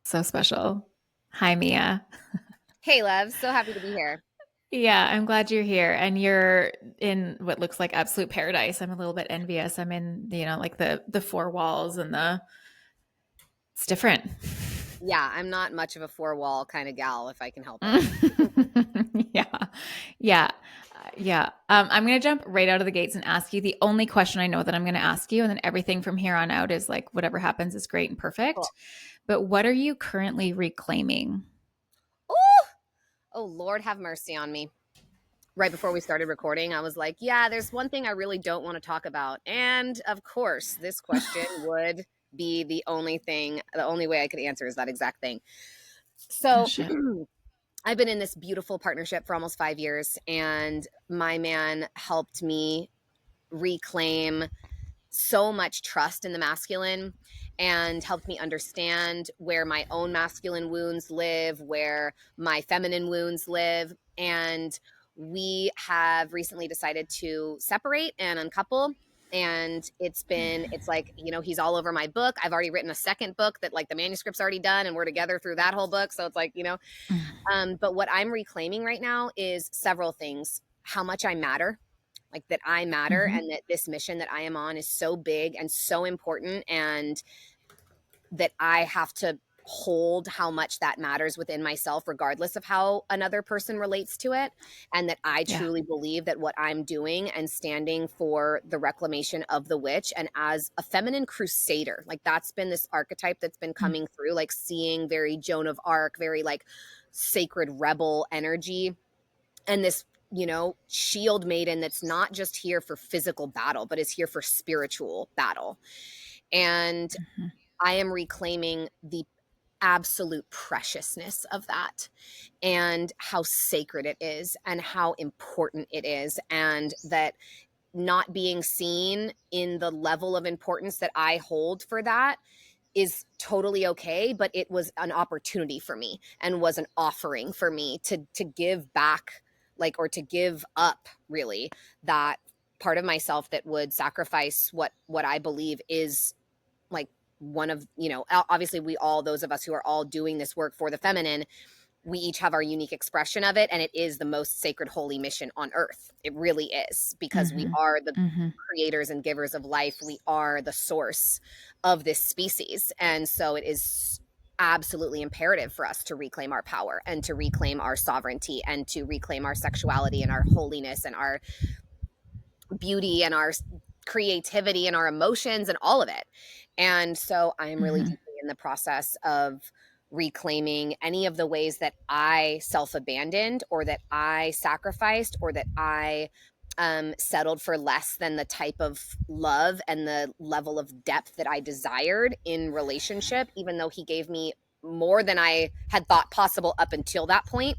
So special. Hi, Mia. Hey, love. So happy to be here. Yeah, I'm glad you're here. And you're in what looks like absolute paradise. I'm a little bit envious. I'm in, like the four walls and it's different. Yeah, I'm not much of a four wall kind of gal if I can help it. Yeah. Yeah. Yeah. I'm going to jump right out of the gates and ask you the only question I know that I'm going to ask you. And then everything from here on out is like whatever happens is great and Cool. perfect. But what are you currently reclaiming? Oh, oh, Lord have mercy on me. Right before we started recording, I was like, yeah, there's one thing I really don't want to talk about. And of course, this question would be the only way I could answer is that exact thing. Oh, So shit. I've been in this beautiful partnership for almost 5 years, and my man helped me reclaim so much trust in the masculine and helped me understand where my own masculine wounds live, where my feminine wounds live. And we have recently decided to separate and uncouple. And it's like, he's all over my book. I've already written a second book that like the manuscript's already done and we're together through that whole book. So it's like, but what I'm reclaiming right now is several things. How much I matter, like that I matter, Mm-hmm. and that this mission that I am on is so big and so important, and that I have to hold how much that matters within myself, regardless of how another person relates to it. And that I Yeah. truly believe that what I'm doing and standing for the reclamation of the witch, and as a feminine crusader, like that's been this archetype that's been coming through, like seeing very Joan of Arc, very like sacred rebel energy, and this shield maiden that's not just here for physical battle but is here for spiritual battle. And Mm-hmm. I am reclaiming the absolute preciousness of that, and how sacred it is and how important it is, and that not being seen in the level of importance that I hold for that is totally okay, but it was an opportunity for me and was an offering for me to give back, like, or to give up really that part of myself that would sacrifice what I believe is like one of, obviously we all, those of us who are all doing this work for the feminine, we each have our unique expression of it, and it is the most sacred holy mission on earth. It really is, because we Mm-hmm. are the Mm-hmm. creators and givers of life. We are the source of this species, and so it is absolutely imperative for us to reclaim our power and to reclaim our sovereignty and to reclaim our sexuality and our holiness and our beauty and our creativity and our emotions and all of it. And so I am really Mm-hmm. deeply in the process of reclaiming any of the ways that I self abandoned, or that I sacrificed, or that I settled for less than the type of love and the level of depth that I desired in relationship, even though he gave me more than I had thought possible up until that point.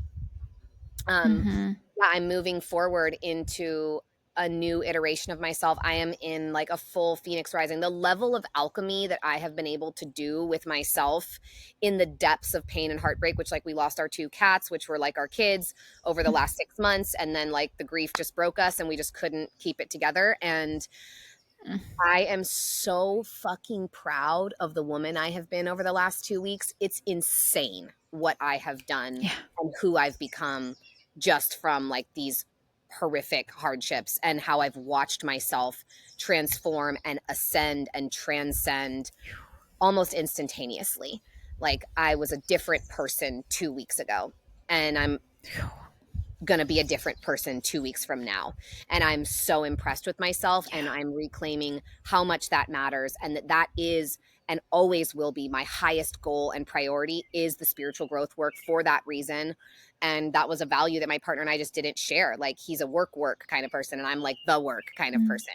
Mm-hmm. Yeah, I'm moving forward into a new iteration of myself. I am in like a full Phoenix rising. The level of alchemy that I have been able to do with myself in the depths of pain and heartbreak, which like we lost our two cats, which were like our kids over the last 6 months. And then like the grief just broke us and we just couldn't keep it together. And I am so fucking proud of the woman I have been over the last 2 weeks. It's insane what I have done Yeah. and who I've become just from like these horrific hardships, and how I've watched myself transform and ascend and transcend almost instantaneously. Like I was a different person 2 weeks ago, and I'm going to be a different person 2 weeks from now. And I'm so impressed with myself, and Yeah. I'm reclaiming how much that matters, and that is and always will be my highest goal and priority is the spiritual growth work for that reason. And that was a value that my partner and I just didn't share. Like he's a work kind of person, and I'm like the work kind of person.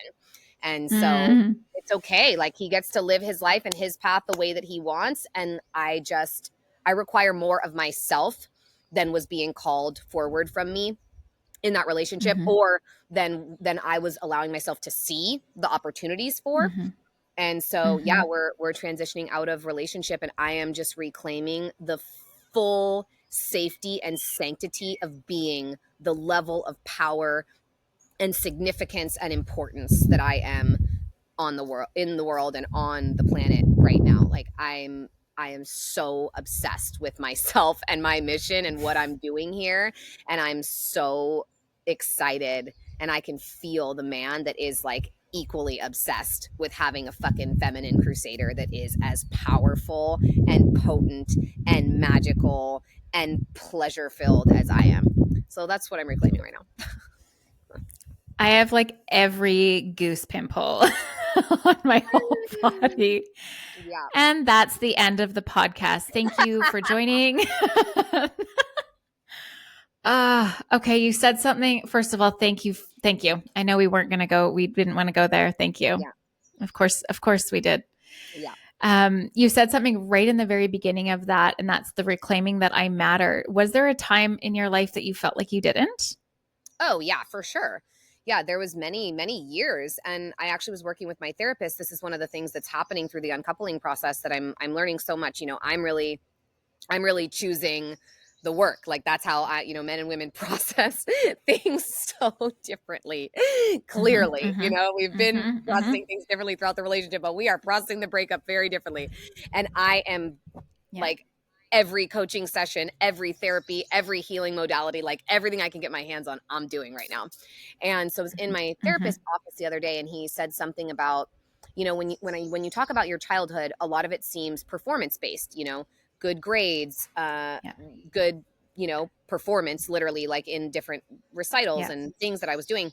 And so Mm-hmm. it's okay. Like he gets to live his life and his path the way that he wants. And I require more of myself than was being called forward from me in that relationship, Mm-hmm. or than I was allowing myself to see the opportunities for. Mm-hmm. And so yeah, Mm-hmm. we're transitioning out of relationship, and I am just reclaiming the full safety and sanctity of being the level of power and significance and importance that I am on the world, in the world, and on the planet right now. Like I am so obsessed with myself and my mission and what I'm doing here. And I'm so excited. And I can feel the man that is like equally obsessed with having a fucking feminine crusader that is as powerful and potent and magical and pleasure filled as I am. So that's what I'm reclaiming right now. I have like every goose pimple on my whole body. Yeah. And that's the end of the podcast. Thank you for joining. Okay. You said something. First of all, thank you. Thank you. I know we weren't going to go. We didn't want to go there. Thank you. Yeah. Of course we did. Yeah. You said something right in the very beginning of that, and that's the reclaiming that I matter. Was there a time in your life that you felt like you didn't? Oh yeah, for sure. Yeah, there was many years, and I actually was working with my therapist. This is one of the things that's happening through the uncoupling process that I'm learning so much. I'm really choosing the work. Like that's how men and women process things so differently. Mm-hmm, Clearly, mm-hmm, we've been mm-hmm, mm-hmm. processing things differently throughout the relationship, but we are processing the breakup very differently. And I am Yeah. like every coaching session, every therapy, every healing modality, like everything I can get my hands on, I'm doing right now. And so I was in my Mm-hmm. therapist's office the other day, and he said something about, when you talk about your childhood, a lot of it seems performance based. Good grades, Yeah. good, performance, literally, like in different recitals Yeah. and things that I was doing.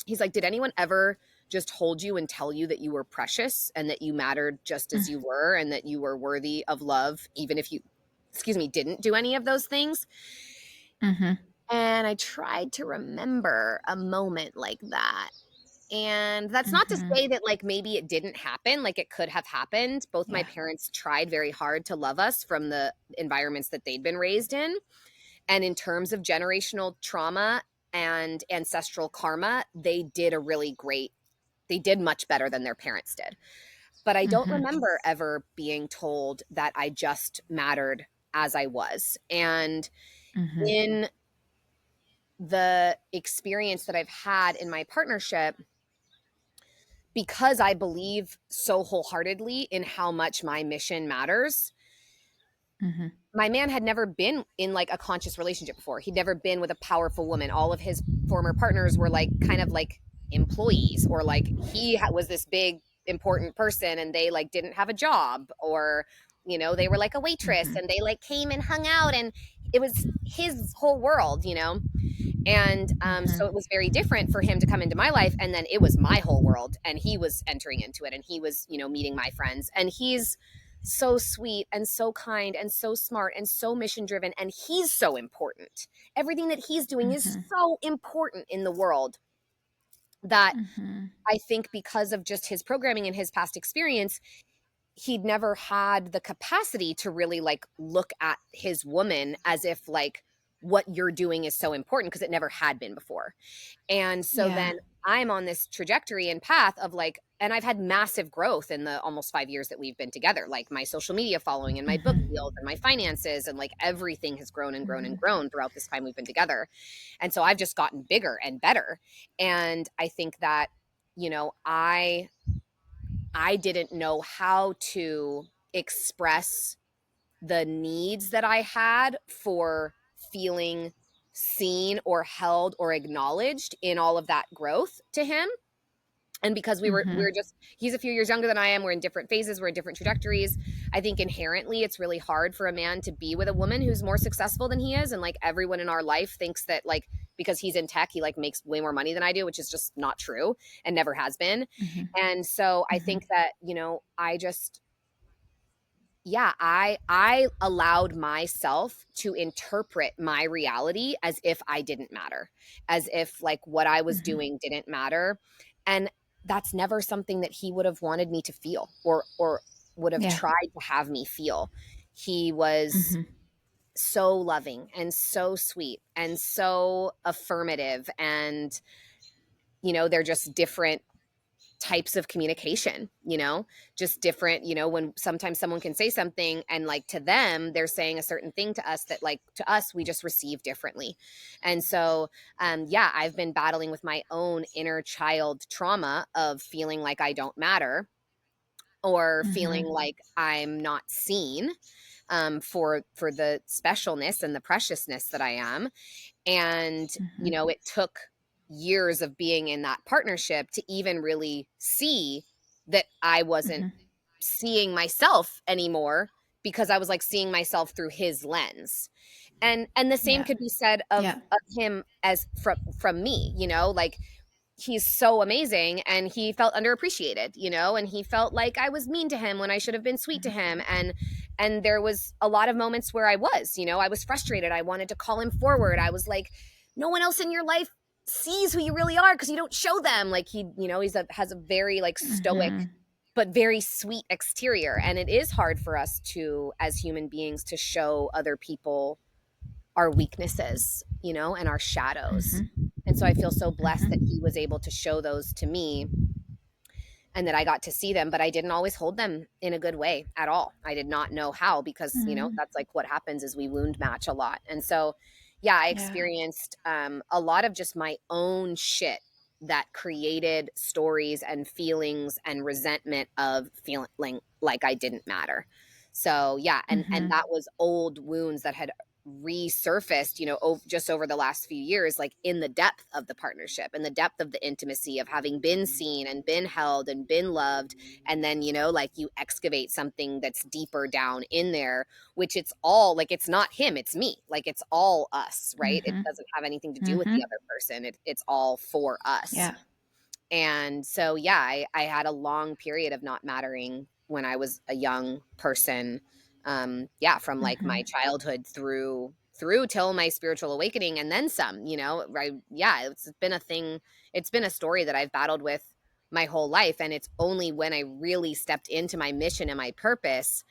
He's like, did anyone ever just hold you and tell you that you were precious and that you mattered just as you were and that you were worthy of love, even if you, didn't do any of those things? Mm-hmm. And I tried to remember a moment like that. And that's not to Mm-hmm. say that like maybe it didn't happen, like it could have happened. Both my Yeah. parents tried very hard to love us from the environments that they'd been raised in. And in terms of generational trauma and ancestral karma, they did much better than their parents did. But I don't Mm-hmm. remember ever being told that I just mattered as I was. And Mm-hmm. in the experience that I've had in my partnership, because I believe so wholeheartedly in how much my mission matters, Mm-hmm. my man had never been in like a conscious relationship before. He'd never been with a powerful woman. All of his former partners were like kind of like employees, or like was this big important person and they like didn't have a job, or they were like a waitress Mm-hmm. and they like came and hung out, and it was his whole world. And Mm-hmm. so it was very different for him to come into my life, and then it was my whole world, and he was entering into it, and he was meeting my friends, and he's so sweet and so kind and so smart and so mission driven, and he's so important. Everything that he's doing is Mm-hmm. so important in the world that Mm-hmm. I think because of just his programming and his past experience, he'd never had the capacity to really like look at his woman as if like what you're doing is so important, because it never had been before. And so Yeah. then I'm on this trajectory and path of like, and I've had massive growth in the almost 5 years that we've been together, like my social media following and my book Mm-hmm. deals and my finances, and like everything has grown and grown Mm-hmm. and grown throughout this time we've been together. And so I've just gotten bigger and better. And I think that, you know, I I didn't know how to express the needs that I had for feeling seen or held or acknowledged in all of that growth to him. And because Mm-hmm. he's a few years younger than I am, we're in different phases, we're in different trajectories. I think inherently it's really hard for a man to be with a woman who's more successful than he is. And like everyone in our life thinks that like because he's in tech, he like makes way more money than I do, which is just not true and never has been. Mm-hmm. And so I Mm-hmm. think that, I just, yeah, I allowed myself to interpret my reality as if I didn't matter, as if like what I was Mm-hmm. doing didn't matter. And that's never something that he would have wanted me to feel, or would have Yeah. tried to have me feel. He was Mm-hmm. so loving and so sweet and so affirmative, and they're just different types of communication, just different, when sometimes someone can say something and like to them they're saying a certain thing to us that like to us we just receive differently. And so yeah, I've been battling with my own inner child trauma of feeling like I don't matter, or feeling Mhm. like I'm not seen, for the specialness and the preciousness that I am. And, Mhm. it took years of being in that partnership to even really see that I wasn't Mhm. seeing myself anymore, because I was like seeing myself through his lens. And the same Yeah. could be said of Yeah. him as from me, like he's so amazing, and he felt underappreciated, and he felt like I was mean to him when I should have been sweet to Mhm. him. And there was a lot of moments where I was frustrated. I wanted to call him forward. I was like, no one else in your life sees who you really are because you don't show them. Like has a very like stoic Mhm. but very sweet exterior, and it is hard for us to, as human beings, to show other people our weaknesses, and our shadows. Mhm. And so I feel so blessed that Mhm. he was able to show those to me, and that I got to see them, but I didn't always hold them in a good way at all. I did not know how, because, Mhm. that's like what happens is we wound match a lot. And so, yeah, I Yeah. experienced a lot of just my own shit that created stories and feelings and resentment of feeling like I didn't matter. So, yeah, and Mhm. that was old wounds that had resurfaced, just over the last few years, like in the depth of the partnership and the depth of the intimacy of having been seen and been held and been loved. And then, like you excavate something that's deeper down in there, which it's all like, it's not him, it's me. Like it's all us, right? It Mhm. doesn't have anything to do with the Mhm. other person. It's all for us. Yeah. And so, yeah, I had a long period of not mattering when I was a young person. Yeah, from like my Mhm. childhood through till my spiritual awakening, and then some. Right? Yeah, it's been a thing. It's been a story that I've battled with my whole life, and it's only when I really stepped into my mission and my purpose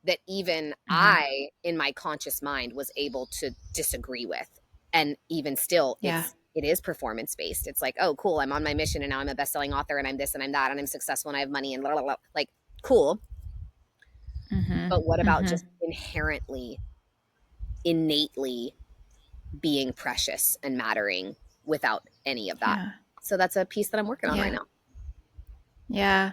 that even Mhm. I, in my conscious mind, was able to disagree with. And even still, Yeah. it is performance based. It's like, oh, cool, I'm on my mission, and now I'm a best selling author, and I'm this and I'm that, and I'm successful, and I have money, and blah, blah, blah. Like, cool. Mhm. But what about Mhm. just inherently, innately being precious and mattering without any of that? Yeah. So that's a piece that I'm working on right Yeah. now. Yeah.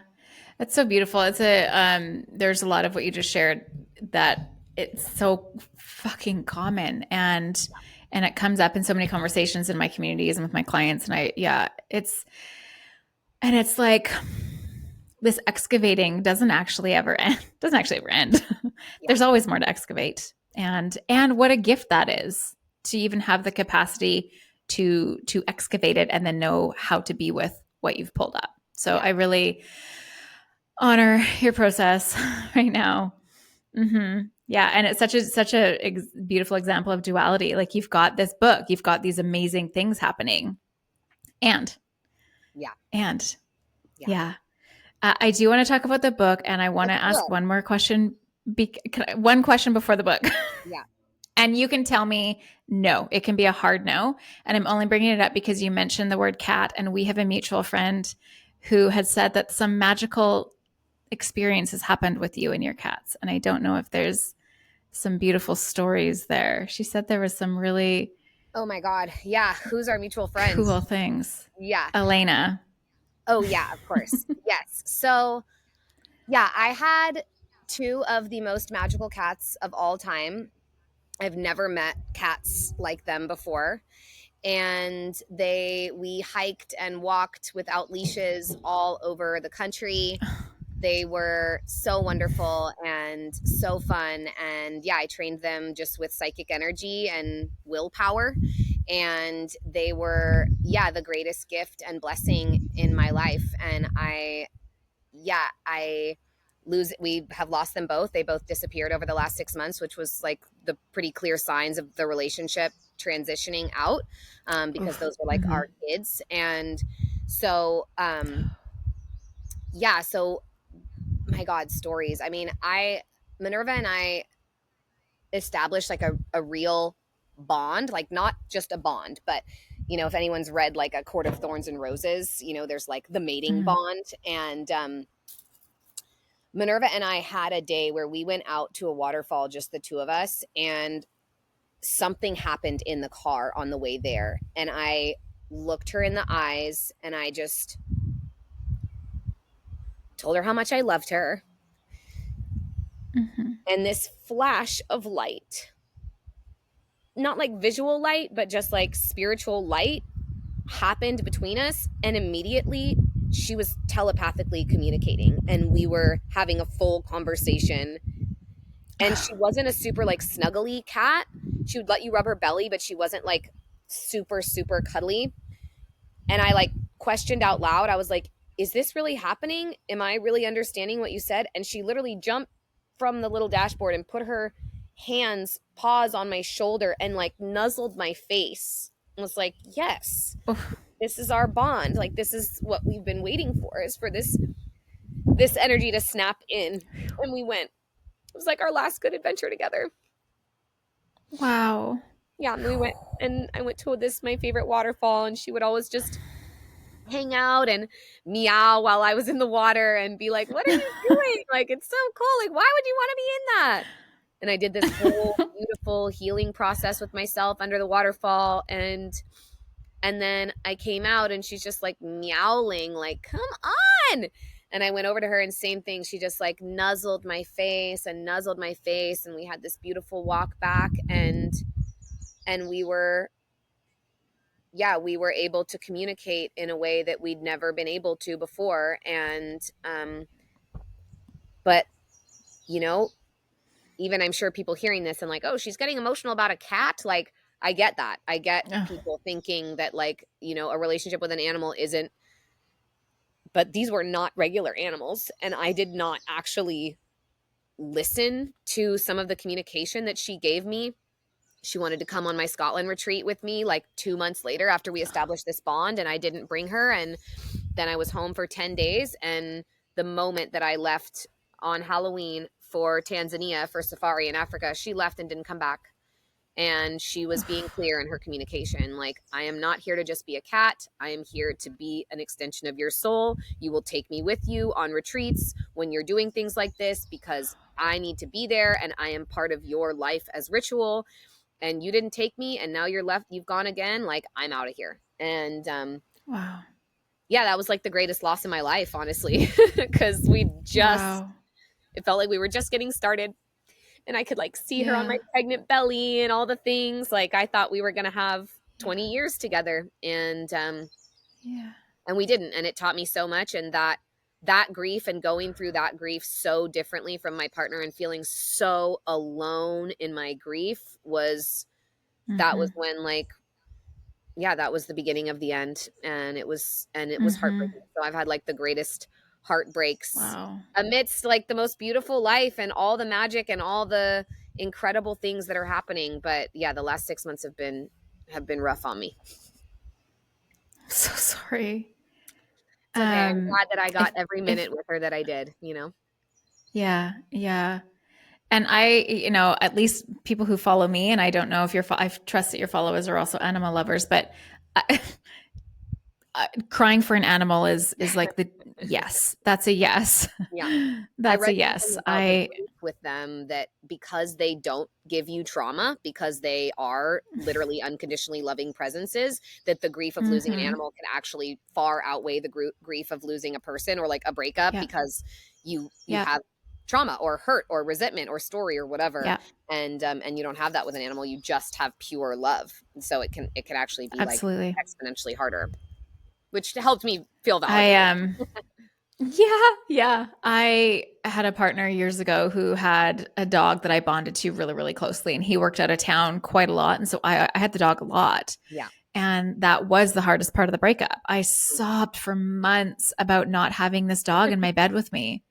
That's so beautiful. It's a there's a lot of what you just shared that it's so fucking common, and it comes up in so many conversations in my communities and with my clients, and it's like this excavating doesn't actually ever end. Doesn't actually ever end. Yeah. There's always more to excavate. And what a gift that is to even have the capacity to excavate it and then know how to be with what you've pulled up. So Yeah. I really honor your process right now. Yeah, and it's such a beautiful example of duality. Like you've got this book, you've got these amazing things happening, and Yeah. and Yeah. yeah, I do want to talk about the book, and I want to Let's do ask it. one more question. One question before the book, Yeah. and you can tell me no. It can be a hard no, and I'm only bringing it up because you mentioned the word cat, and we have a mutual friend who had said that some magical experiences happened with you and your cats, and I don't know if there's some beautiful stories there. She said there was some really Oh my God. Yeah. Who's our mutual friend? cool things. Yeah. Elena. Oh, yeah, of course. Yes. So, yeah, I had two of the most magical cats of all time. I've never met cats like them before. And we hiked and walked without leashes all over the country. They were so wonderful and so fun. And yeah, I trained them just with psychic energy and willpower. And they were, yeah, the greatest gift and blessing in my life. And yeah, we have lost them both. They both disappeared over the last 6 months, which was like the pretty clear signs of the relationship transitioning out, because Oof. those were like Mm-hmm. our kids. And so, yeah, so my God, stories. I mean, Minerva and I established like a real bond, like not just a bond, but if anyone's read like A Court of Thorns and Roses, there's like the mating Mm-hmm. bond. And Minerva and I had a day where we went out to a waterfall, just the two of us, and something happened in the car on the way there. And I looked her in the eyes, and I just told her how much I loved her. Mhm. And this flash of light, not like visual light, but just like spiritual light, happened between us. And immediately she was telepathically communicating and we were having a full conversation. And she wasn't a super like snuggly cat. She would let you rub her belly, but she wasn't like super, super cuddly. And I like questioned out loud. I was like, is this really happening? Am I really understanding what you said? And she literally jumped from the little dashboard and put her paws on my shoulder and like nuzzled my face and was like, yes, Oof. this is our bond. Like, this is what we've been waiting for, is for this energy to snap in. And we went. It was like our last good adventure together. Wow. Yeah, and we went, and I went to this my favorite waterfall, and she would always just hang out and meow while I was in the water and be like, "What are you doing? Like, it's so cool. Like, why would you want to be in that?" And I did this whole beautiful healing process with myself under the waterfall, and then I came out and she's just like meowing like, "Come on." And I went over to her and same thing. She just like nuzzled my face and nuzzled my face, and we had this beautiful walk back, and we were, yeah, we were able to communicate in a way that we'd never been able to before. And but you know, even I'm sure people hearing this and like, oh, she's getting emotional about a cat. Like, I get that. I get Ugh. people thinking that, like, a relationship with an animal isn't, but these were not regular animals. And I did not actually listen to some of the communication that she gave me. She wanted to come on my Scotland retreat with me like 2 months later after we established this bond, and I didn't bring her. And then I was home for 10 days. And the moment that I left on Halloween for Tanzania for safari in Africa, she left and didn't come back. And she was being clear in her communication. Like, I am not here to just be a cat. I am here to be an extension of your soul. You will take me with you on retreats when you're doing things like this because I need to be there and I am part of your life as ritual. And you didn't take me and now you've gone again. Like, I'm out of here. And Wow. yeah, that was like the greatest loss in my life, honestly, because Wow. it felt like we were just getting started. And I could like see her on my Yeah. pregnant belly and all the things. Like, I thought we were going to have Yeah. 20 years together, Yeah. and we didn't. And it taught me so much. And that grief and going through that grief so differently from my partner and feeling so alone in my grief that was Mhm. when, like, yeah, that was the beginning of the end. And it was Mhm. heartbreaking. So I've had like the greatest heartbreaks Wow. amidst like the most beautiful life and all the magic and all the incredible things that are happening. But yeah, the last 6 months have been rough on me. I'm so sorry. It's okay. I'm glad that I got If every if minute with her that I did. yeah, yeah. And at least people who follow me, and I don't know if I trust that your followers are also animal lovers, but I, crying for an animal is like the yes, that's a yes. Yeah. I That's a read yes. something about the I grief with them, that because they don't give you trauma, because they are literally unconditionally loving presences, that the grief of losing an mhm. animal can actually far outweigh the grief of losing a person or like a breakup, Yeah. because you Yeah. have trauma or hurt or resentment or story or whatever, Yeah. and you don't have that with an animal. You just have pure love, and so it can actually be like Absolutely. exponentially harder, which helped me feel I validated. Yeah, yeah. I had a partner years ago who had a dog that I bonded to really, really closely, and he worked out of town quite a lot, and so I had the dog a lot, Yeah. and that was the hardest part of the breakup. I sobbed for months about not having this dog in my bed with me,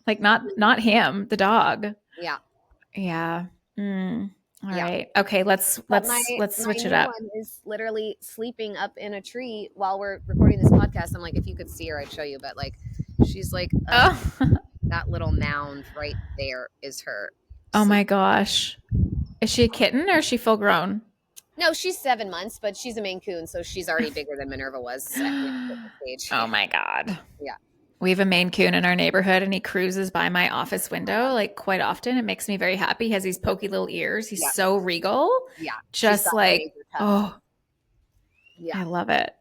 like not him, the dog. Yeah. Yeah. Mm. All Yeah. right. Okay. Let's But my let's let's my switch it new up. one is literally sleeping up in a tree while we're recording this podcast. I'm like, if you could see her, I'd show you. But like, she's like, Oh, that little mound right there is her oh sleep. my gosh. Is she a kitten or is she full grown? No, she's 7 months, but she's a Maine Coon, so she's already bigger than Minerva was at the stage. Oh Yeah, my God. yeah, We have a Maine Coon in our neighborhood and he cruises by my office window like quite often. It makes me very happy. He has these pokey little ears. He's yeah, so regal. yeah. She's Just got like, razor tough. oh, Yeah, I love it.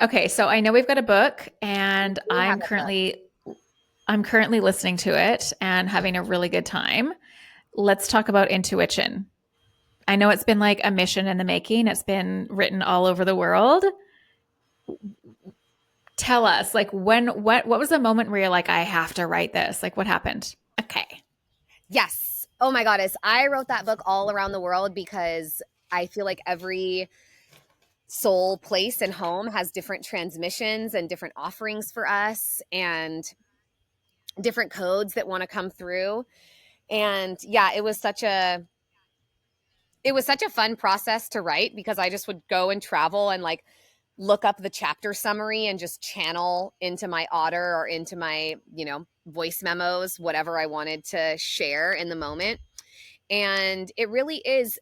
Okay, so I know we've got a book and we do have I'm a book. currently I'm currently listening to it and having a really good time. Let's talk about intuition. I know it's been like a mission in the making. It's been written all over the world. Tell us, like, what was the moment where you're like, I have to write this? Like, what happened? Okay. Yes. Oh my goddess. I wrote that book all around the world because I feel like every soul, place, and home has different transmissions and different offerings for us and different codes that want to come through. And yeah, it was such a fun process to write because I just would go and travel and like look up the chapter summary and just channel into my otter or into my, voice memos, whatever I wanted to share in the moment. And it really is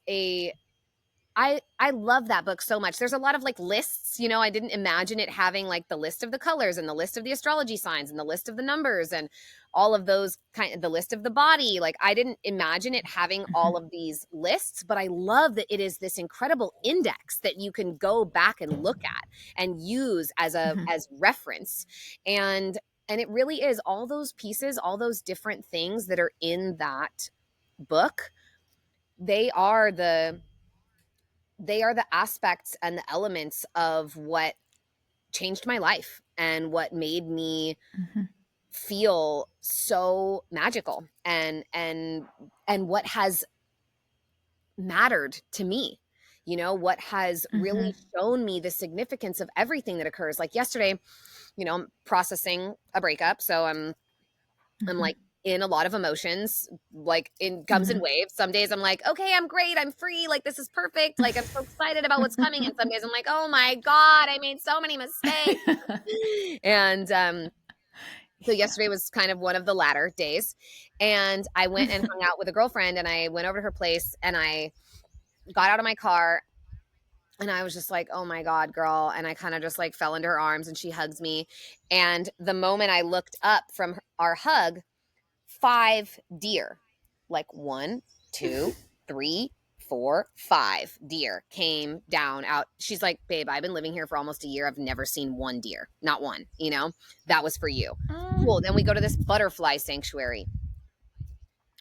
I love that book so much. There's a lot of like lists, I didn't imagine it having like the list of the colors and the list of the astrology signs and the list of the numbers and all of those kind of the list of the body. Like I didn't imagine it having Mm-hmm. all of these lists, but I love that it is this incredible index that you can go back and look at and use Mm-hmm. as reference. And and it really is all those pieces, all those different things that are in that book. They are the aspects and the elements of what changed my life and what made me Mm-hmm. feel so magical and what has mattered to me, what has Mm-hmm. really shown me the significance of everything that occurs. Like yesterday, I'm processing a breakup, so I'm Mm-hmm. like in a lot of emotions, like in comes in Mm-hmm. waves. Some days I'm like, okay, I'm great, I'm free, like this is perfect, like I'm so excited about what's coming. And some days I'm like, oh my God, I made so many mistakes. And so Yeah. yesterday was kind of one of the latter days. And I went and hung out with a girlfriend and I went over to her place and I got out of my car and I was just like, oh my God, girl. And I kind of just like fell into her arms and she hugs me. And the moment I looked up from our hug, 5 deer, like 1, 2, 3, 4, 5 deer came down out. She's like, babe, I've been living here for almost a year. I've never seen one deer, not one, that was for you. Mm. Cool. Then we go to this butterfly sanctuary.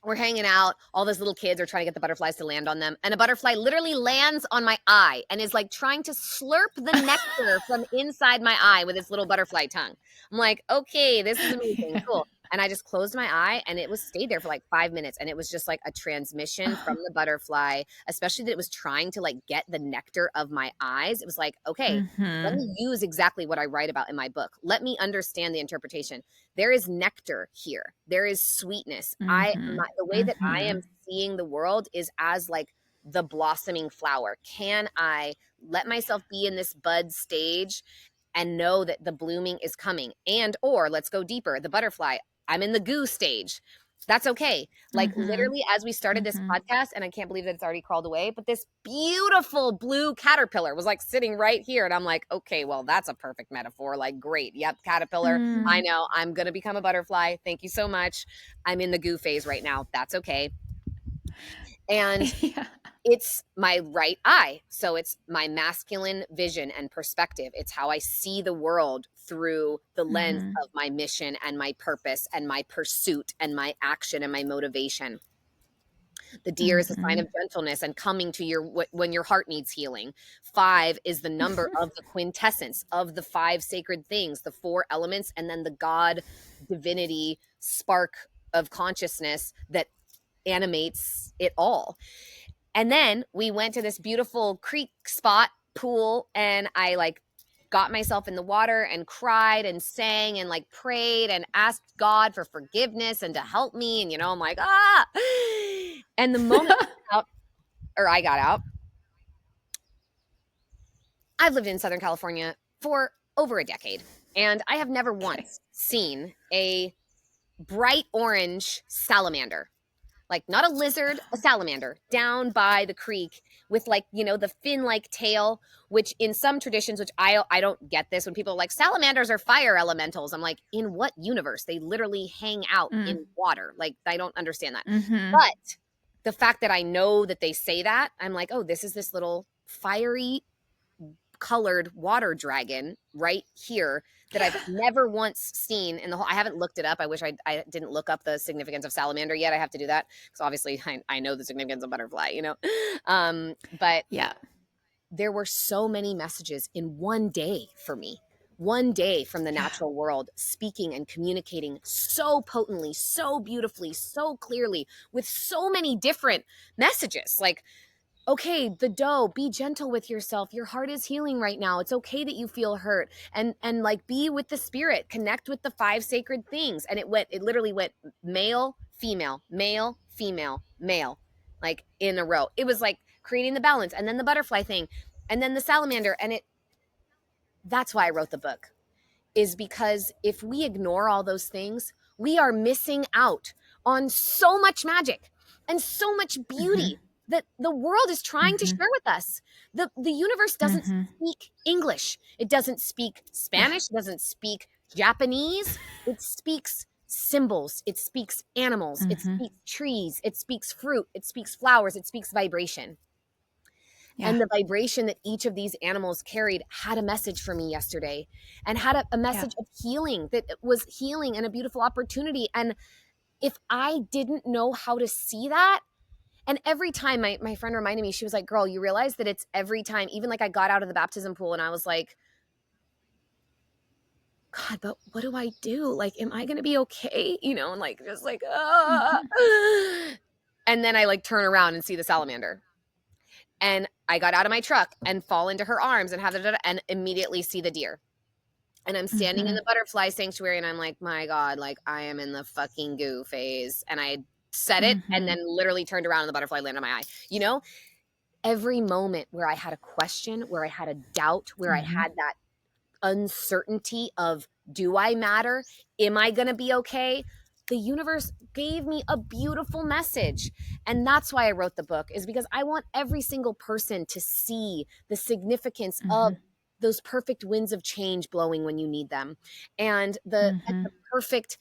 We're hanging out. All those little kids are trying to get the butterflies to land on them. And a butterfly literally lands on my eye and is like trying to slurp the nectar from inside my eye with its little butterfly tongue. I'm like, okay, this is amazing. Yeah. Cool. And I just closed my eye and it was stayed there for like 5 minutes. And it was just like a transmission from the butterfly, especially that it was trying to like get the nectar of my eyes. It was like, okay, let Mm-hmm. me use exactly what I write about in my book. Let me understand the interpretation. There is nectar here. There is sweetness. Mm-hmm. The way that I Mm-hmm. am seeing the world is as like the blossoming flower. Can I let myself be in this bud stage and know that the blooming is coming? And or let's go deeper, the butterfly. I'm in the goo stage. That's okay. Like Mm-hmm. literally as we started this Mm-hmm. podcast, and I can't believe that it's already crawled away, but this beautiful blue caterpillar was like sitting right here. And I'm like, okay, well, that's a perfect metaphor. Like, great. Yep, caterpillar. I Mm. know I'm going to become a butterfly. Thank you so much. I'm in the goo phase right now. That's okay. And Yeah. it's my right eye. So it's my masculine vision and perspective. It's how I see the world through the lens Mm-hmm. of my mission and my purpose and my pursuit and my action and my motivation. The deer is a sign Mm-hmm. of gentleness and coming to your when your heart needs healing. 5 is the number of the quintessence of the 5 sacred things, the 4 elements, and then the God divinity spark of consciousness that animates it all. And then we went to this beautiful creek spot pool and I like got myself in the water and cried and sang and like prayed and asked God for forgiveness and to help me. And I'm like, ah. And the moment out or I got out, I've lived in Southern California for over a decade. And I have never Okay. once seen a bright orange salamander, like not a lizard, a salamander down by the creek with like, the fin-like tail, which in some traditions, which I don't get this when people are like salamanders are fire elementals. I'm like, in what universe? They literally hang out Mm. in water. Like I don't understand that. Mm-hmm. But the fact that I know that they say that, I'm like, oh, this is this little fiery colored water dragon right here that I've never once seen in the whole. I haven't looked it up. I wish I didn't look up the significance of salamander yet. I have to do that because obviously I know the significance of butterfly, you know. But Yeah. there were so many messages in one day for me. One day from the Yeah. natural world, speaking and communicating so potently, so beautifully, so clearly, with so many different messages. Like, okay, the doe, be gentle with yourself. Your heart is healing right now. It's okay that you feel hurt. And like, be with the spirit, connect with the 5 sacred things. And it literally went male, female, male, female, male, like in a row. It was like creating the balance, and then the butterfly thing, and then the salamander. And that's why I wrote the book, is because if we ignore all those things, we are missing out on so much magic and so much Mm-hmm. beauty that the world is trying to Mm-hmm. share with us. The universe doesn't Mm-hmm. speak English. It doesn't speak Yeah. Spanish, it doesn't speak Japanese. It speaks symbols, it speaks animals, it Mm-hmm. speaks trees, it speaks fruit, it speaks flowers, it speaks vibration. Yeah. And the vibration that each of these animals carried had a message for me yesterday, and had a Yeah. message of healing, that was healing and a beautiful opportunity. And if I didn't know how to see that, and every time my friend reminded me, she was like, girl, you realize that it's every time, even like I got out of the baptism pool and I was like, God, but what do I do? Like, am I going to be okay? You know, and like, just like, Mm-hmm. and then I like turn around and see the salamander. And I got out of my truck and fall into her arms and and immediately see the deer. And I'm standing in Mm-hmm. the butterfly sanctuary and I'm like, my God, like I am in the fucking goo phase. And I said it and Mm-hmm. then literally turned around and the butterfly landed on my eye. You know, every moment where I had a question, where I had a doubt, where I Mm-hmm. had that uncertainty of, do I matter? Am I going to be okay? The universe gave me a beautiful message. And that's why I wrote the book, is because I want every single person to see the significance of Mm-hmm. those perfect winds of change blowing when you need them, and Mm-hmm. the perfect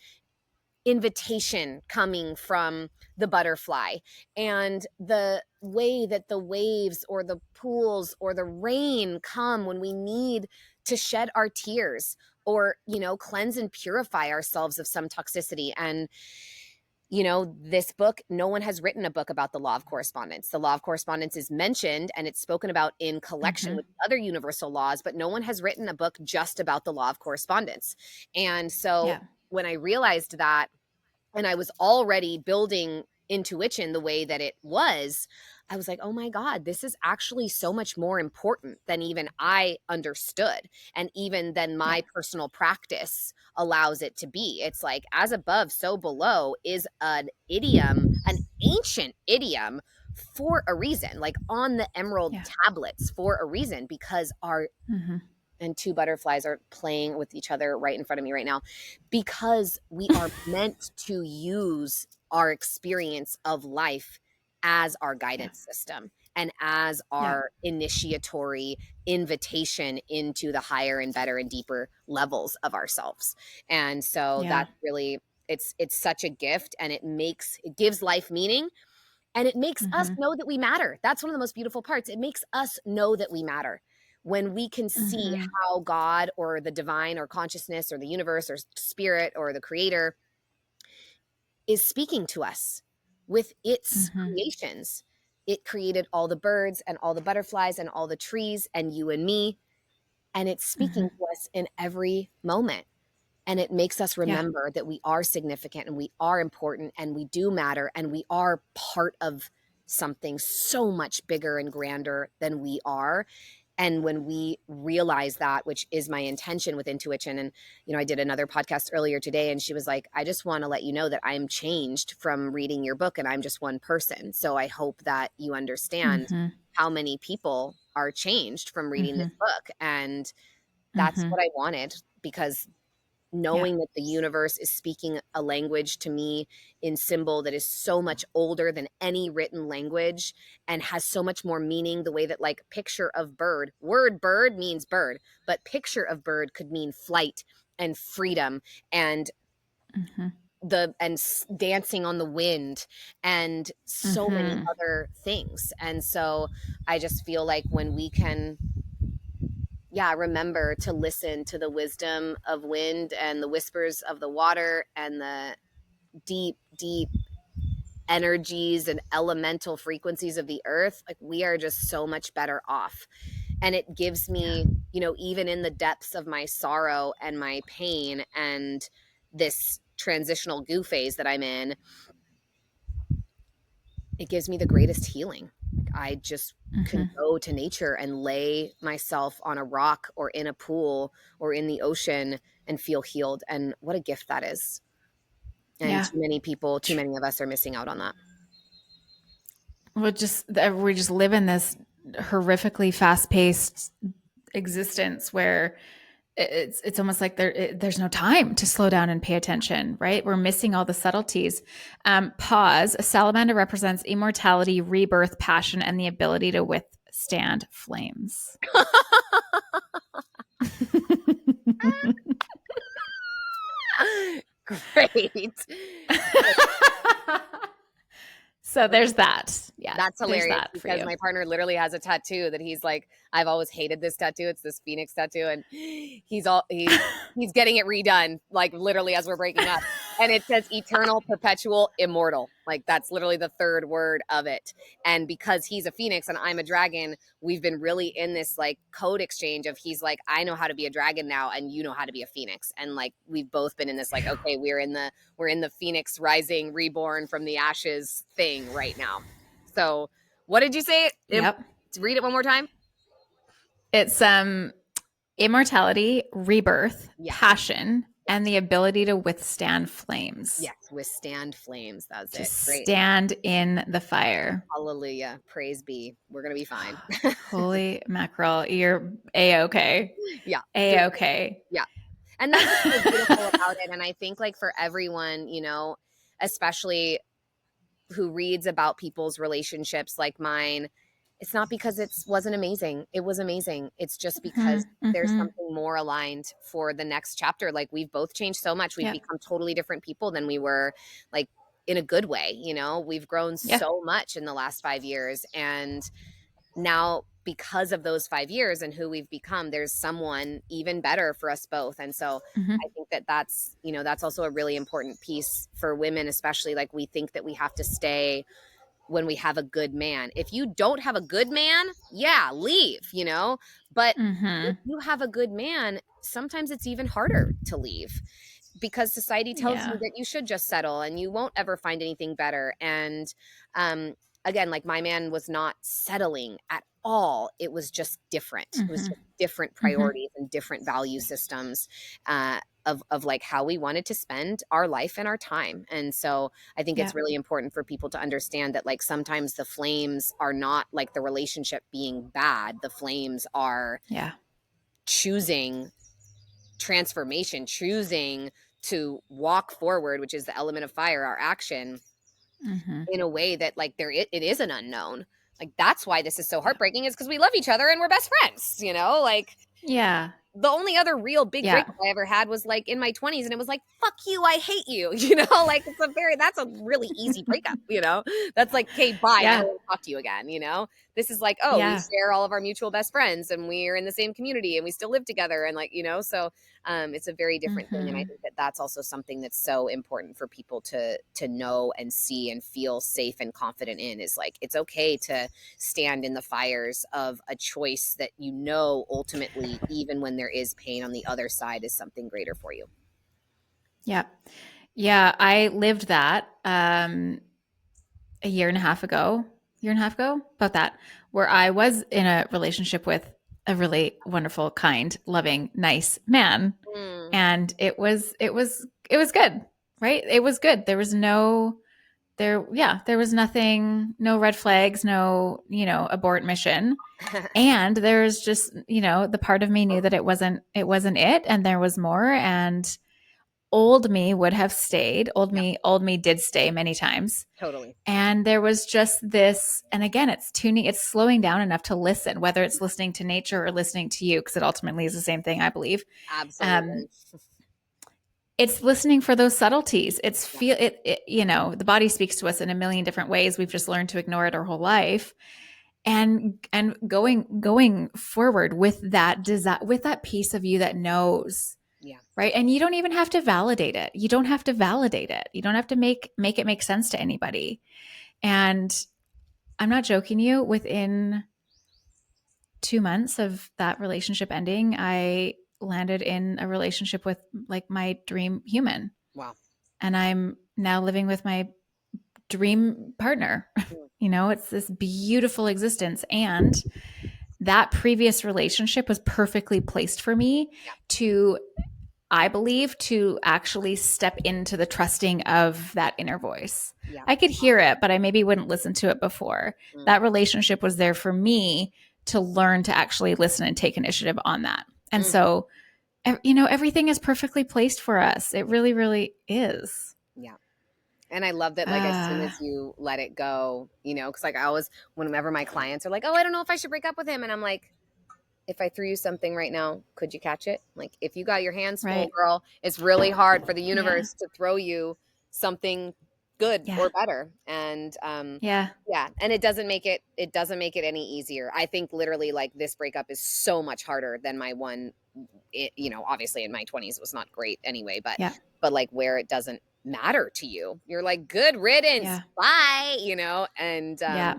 invitation coming from the butterfly, and the way that the waves or the pools or the rain come when we need to shed our tears, or, you know, cleanse and purify ourselves of some toxicity. And, you know, this book, no one has written a book about the law of correspondence. The law of correspondence is mentioned and it's spoken about in collection Mm-hmm. with other universal laws, but no one has written a book just about the law of correspondence. And so Yeah. when I realized that, and I was already building intuition the way that it was, I was like, oh my God, this is actually so much more important than even I understood. And even than Yeah. my personal practice allows it to be. It's like, as above, so below is an idiom, an ancient idiom for a reason, like on the emerald Yeah. tablets for a reason, because our, Mm-hmm. and 2 butterflies are playing with each other right in front of me right now, because we are meant to use our experience of life as our Yeah. guidance system and as Yeah. our initiatory invitation into the higher and better and deeper levels of ourselves. And so Yeah. that's really, it's such a gift, and it gives life meaning, and it makes us Mm-hmm. know that we matter. That's one of the most beautiful parts. It makes us know that we matter. When we can see Mm-hmm. how God or the divine or consciousness or the universe or spirit or the creator is speaking to us with its Mm-hmm. creations. It created all the birds and all the butterflies and all the trees and you and me. And it's Mm-hmm. speaking to us in every moment. And it makes us Yeah. remember that we are significant and we are important and we do matter and we are part of something so much bigger and grander than we are. And when we realize that, which is my intention with intuition, and, you know, I did another podcast earlier today and she was like, I just want to let you know that I'm changed from reading your book and I'm just one person. So I hope that you understand Mm-hmm. how many people are changed from reading Mm-hmm. this book. And that's Mm-hmm. what I wanted, because Yeah. knowing that the universe is speaking a language to me in symbol that is so much older than any written language and has so much more meaning, the way that, like, picture of bird, word bird means bird, but picture of bird could mean flight and freedom and Mm-hmm. dancing on the wind and so many Mm-hmm. other things. And so I just feel like when we can, yeah, remember to listen to the wisdom of wind and the whispers of the water and the deep, deep energies and elemental frequencies of the earth. Like, we are just so much better off. And it gives Yeah. me, even in the depths of my sorrow and my pain and this transitional goo phase that I'm in, it gives me the greatest healing. Like, I just can Mm-hmm. go to nature and lay myself on a rock or in a pool or in the ocean and feel healed. And what a gift that is. And Yeah. too many people, too many of us are missing out on that. We just live in this horrifically fast paced existence where it's almost like there's no time to slow down and pay attention, right? We're missing all the subtleties. Pause. A salamander represents immortality, rebirth, passion, and the ability to withstand flames. Great. So there's that. Yeah, That's there's hilarious that for because you. my partner literally has a tattoo that he's like, I've always hated this tattoo. It's this phoenix tattoo, and he's getting it redone, like literally as we're breaking up. And it says eternal, perpetual, immortal. Like, that's literally the third word of it. And because he's a phoenix and I'm a dragon, we've been really in this like code exchange of, he's like, I know how to be a dragon now, and you know how to be a phoenix. And like, we've both been in this like, okay, we're in the phoenix rising, reborn from the ashes thing right now. So, what did you say? Yep. Read it one more time. It's immortality, rebirth, Yes. passion, Yes. and the ability to withstand flames. Yes. Withstand flames. That's To it. Great. stand in the fire. Hallelujah. Praise be. We're going to be fine. Holy mackerel, you're a-okay. Yeah. A-okay. Yeah. And that's what's so beautiful about it. And I think, like, for everyone, especially who reads about people's relationships like mine, it's not because it wasn't amazing. It was amazing. It's just because Mm-hmm, there's mm-hmm. something more aligned for the next chapter. Like, we've both changed so much. We've Yep. become totally different people than we were, like, in a good way. We've grown Yeah. so much in the last 5 years. And now, because of those 5 years and who we've become, there's someone even better for us both. And so Mm-hmm. I think that that's also a really important piece for women, especially. Like, we think that we have to stay when we have a good man. If you don't have a good man, yeah, leave. But if Mm-hmm. you have a good man, sometimes it's even harder to leave, because society tells you Yeah. that you should just settle and you won't ever find anything better. And again, like, my man was not settling at all. It was just different. It was Mm-hmm. just different Mm-hmm. priorities and different value systems, of like how we wanted to spend our life and our time. And so I think Yeah. it's really important for people to understand that, like, sometimes the flames are not like the relationship being bad. The flames are Yeah. choosing transformation, choosing to walk forward, which is the element of fire, our action, Mm-hmm. in a way that, like, it is an unknown. Like, that's why this is so Yeah. heartbreaking, is because we love each other and we're best friends. Like, Yeah. the only other real big Yeah. breakup I ever had was like in my 20s, and it was like, fuck you, I hate you. Like, that's a really easy breakup. That's like, okay, bye, I don't Yeah. want to talk to you again. This is like, oh, we Yeah. share all of our mutual best friends and we're in the same community and we still live together, and like, so it's a very different thing. And I Mm-hmm. think that that's also something that's so important for people to know and see and feel safe and confident in, is like, it's okay to stand in the fires of a choice that, ultimately, even when there is pain on the other side, is something greater for you. Yeah. Yeah. I lived that a year and a half ago, about that, where I was in a relationship with a really wonderful, kind, loving, nice man. Mm. And it was good, right? It was good. There was nothing, no red flags, no, abort mission. And there was just, the part of me knew that it wasn't it. And there was more. And old me would have stayed. Yeah, Old me did stay many times. totally. And there was just this, and again, it's slowing down enough to listen, whether it's listening to nature or listening to you, because it ultimately is the same thing, I believe. Um, Absolutely. it's listening for those subtleties. Yeah. The body speaks to us in a million different ways. We've just learned to ignore it our whole life. and going forward with that desire, with that piece of you that knows, Yeah. right? And you don't even have to validate it. You don't have to validate it. You don't have to make it make sense to anybody. And I'm not joking you, within 2 months of that relationship ending, I landed in a relationship with like my dream human. Wow. And I'm now living with my dream partner. Mm. You know, it's this beautiful existence. And that previous relationship was perfectly placed for me Yeah. to, I believe, to actually step into the trusting of that inner voice. Yeah. I could hear it, but I maybe wouldn't listen to it before. Mm. That relationship was there for me to learn to actually listen and take initiative on that. And Mm. so, you know, everything is perfectly placed for us. It really, really is. Yeah. And I love that, like, as soon Uh, as you let it go, you know, because like I always, whenever my clients are like, oh, I don't know if I should break up with him. And I'm like, if I threw you something right now, could you catch it? Like, if you got your hands full, right. girl, it's really hard for the Yeah. universe to throw you something good Yeah. or better. And Yeah. yeah, and it doesn't make it any easier. I think literally like this breakup is so much harder than my one. You know, obviously in my 20s it was not great anyway, Yeah. but like where it doesn't matter to you, you're like, good riddance, Yeah. bye, Yeah.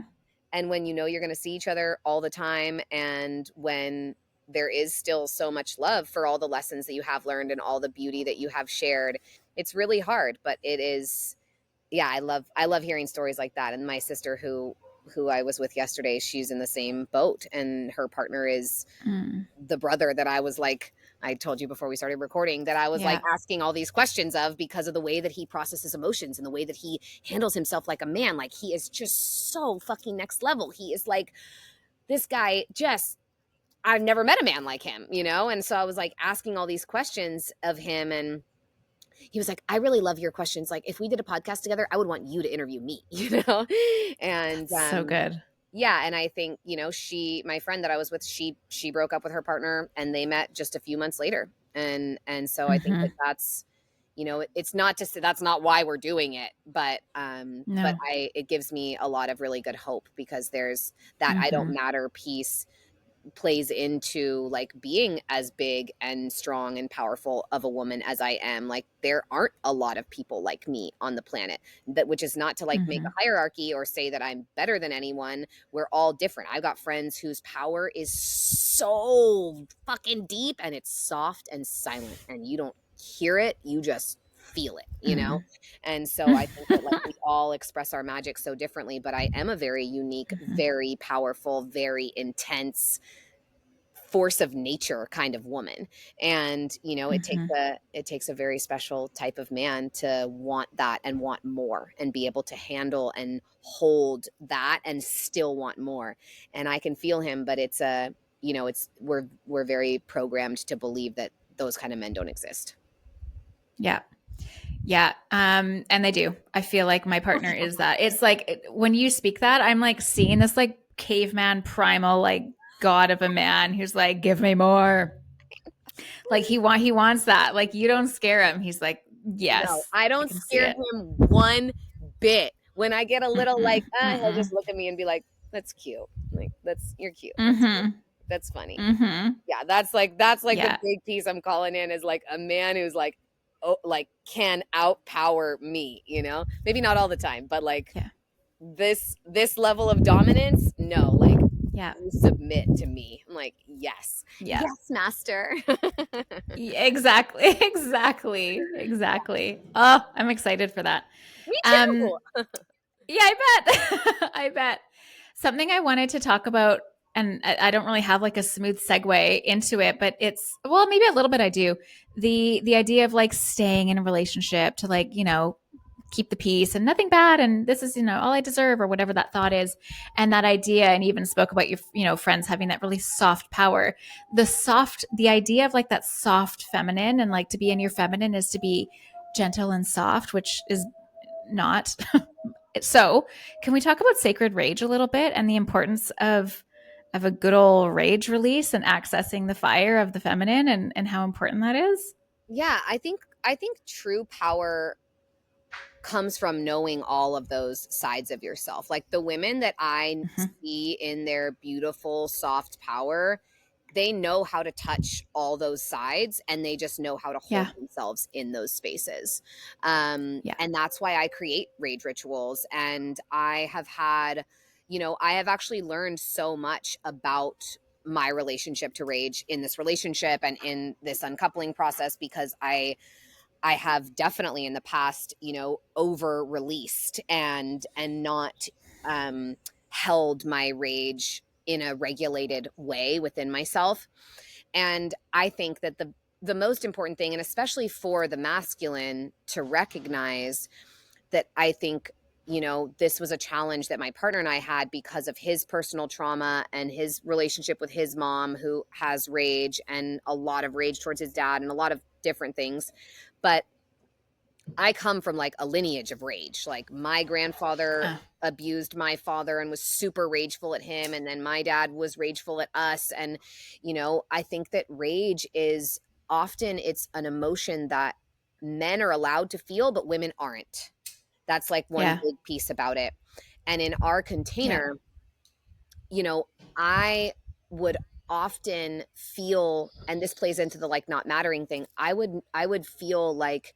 and when you know you're going to see each other all the time, and when there is still so much love for all the lessons that you have learned and all the beauty that you have shared, it's really hard, but it is. Yeah, I love hearing stories like that. And my sister who I was with yesterday, she's in the same boat, and her partner is Mm. the brother that I was like, I told you before we started recording, that I was like Yeah. asking all these questions of, because of the way that he processes emotions and the way that he handles himself like a man. Like, he is just so fucking next level. He is like, this guy just, I've never met a man like him, you know? And so I was like asking all these questions of him, and he was like, I really love your questions. Like, if we did a podcast together, I would want you to interview me, you know? And That's so good. yeah, and I think, you know, my friend that I was with, she broke up with her partner, and they met just a few months later. And so I think Mm-hmm. that that's, you know, it's not to say that's not why we're doing it, but No. it gives me a lot of really good hope, because there's that I don't Mm-hmm. matter piece plays into like being as big and strong and powerful of a woman as I am. Like, there aren't a lot of people like me on the planet, that, which is not to like make Mm-hmm. a hierarchy or say that I'm better than anyone. We're all different. I've got friends whose power is so fucking deep, and it's soft and silent, and you don't hear it, you just feel it, you know? And so I think that like we all express our magic so differently, but I am a very unique, Mm-hmm. very powerful, very intense force of nature kind of woman. And you know, Mm-hmm. it takes a very special type of man to want that and want more, and be able to handle and hold that and still want more. And I can feel him, but it's a, you know, it's, we're very programmed to believe that those kind of men don't exist. Yeah. Yeah. And they do. I feel like my partner is that. It's like when you speak that, I'm like seeing this like caveman primal, like god of a man who's like, give me more. Like he wants that. Like you don't scare him. He's like, No, yes, I I don't can see scare it. him one bit. When I get a little like, Mm-mm, he'll just mm-mm, look at me and be like, "That's cute. Like, you're cute. That's cute. mm-hmm, That's funny." mm-hmm. Yeah, that's like the Yeah. big piece I'm calling in, is like a man who's like, oh, like can outpower me. You know, maybe not all the time, but like Yeah. this level of dominance, no, like, Yeah. you submit to me. I'm like, yes, Yeah. yes, master. Exactly. Exactly. Exactly. Oh, I'm excited for that. Me Um, too. yeah, I bet. I bet. Something I wanted to talk about, and I don't really have like a smooth segue into it, but it's, well, maybe a little bit I do. The idea of like staying in a relationship to like, you know, keep the peace and nothing bad and this is, you know, all I deserve or whatever that thought is. And that idea, and even spoke about your, you know, friends having that really soft power. The idea of like that soft feminine, and like to be in your feminine is to be gentle and soft, which is not. So, can we talk about sacred rage a little bit and the importance of a good old rage release and accessing the fire of the feminine, and how important that is? Yeah, I think true power comes from knowing all of those sides of yourself. Like the women that I Mhm. see in their beautiful, soft power, they know how to touch all those sides and they just know how to hold Yeah. themselves in those spaces. Yeah. And that's why I create rage rituals. And I have had, I have actually learned so much about my relationship to rage in this relationship and in this uncoupling process because I have definitely in the past, over released and not um, held my rage in a regulated way within myself. And I think that the most important thing, and especially for the masculine, to recognize that I think this was a challenge that my partner and I had because of his personal trauma and his relationship with his mom, who has rage and a lot of rage towards his dad and a lot of different things. But I come from like a lineage of rage. Like my grandfather Uh, abused my father and was super rageful at him. And then my dad was rageful at us. And, I think that rage is often it's an emotion that men are allowed to feel, but women aren't. That's like one yeah. big piece about it. And in our Yeah. container, I would often feel, and this plays into the like not mattering thing. I would feel like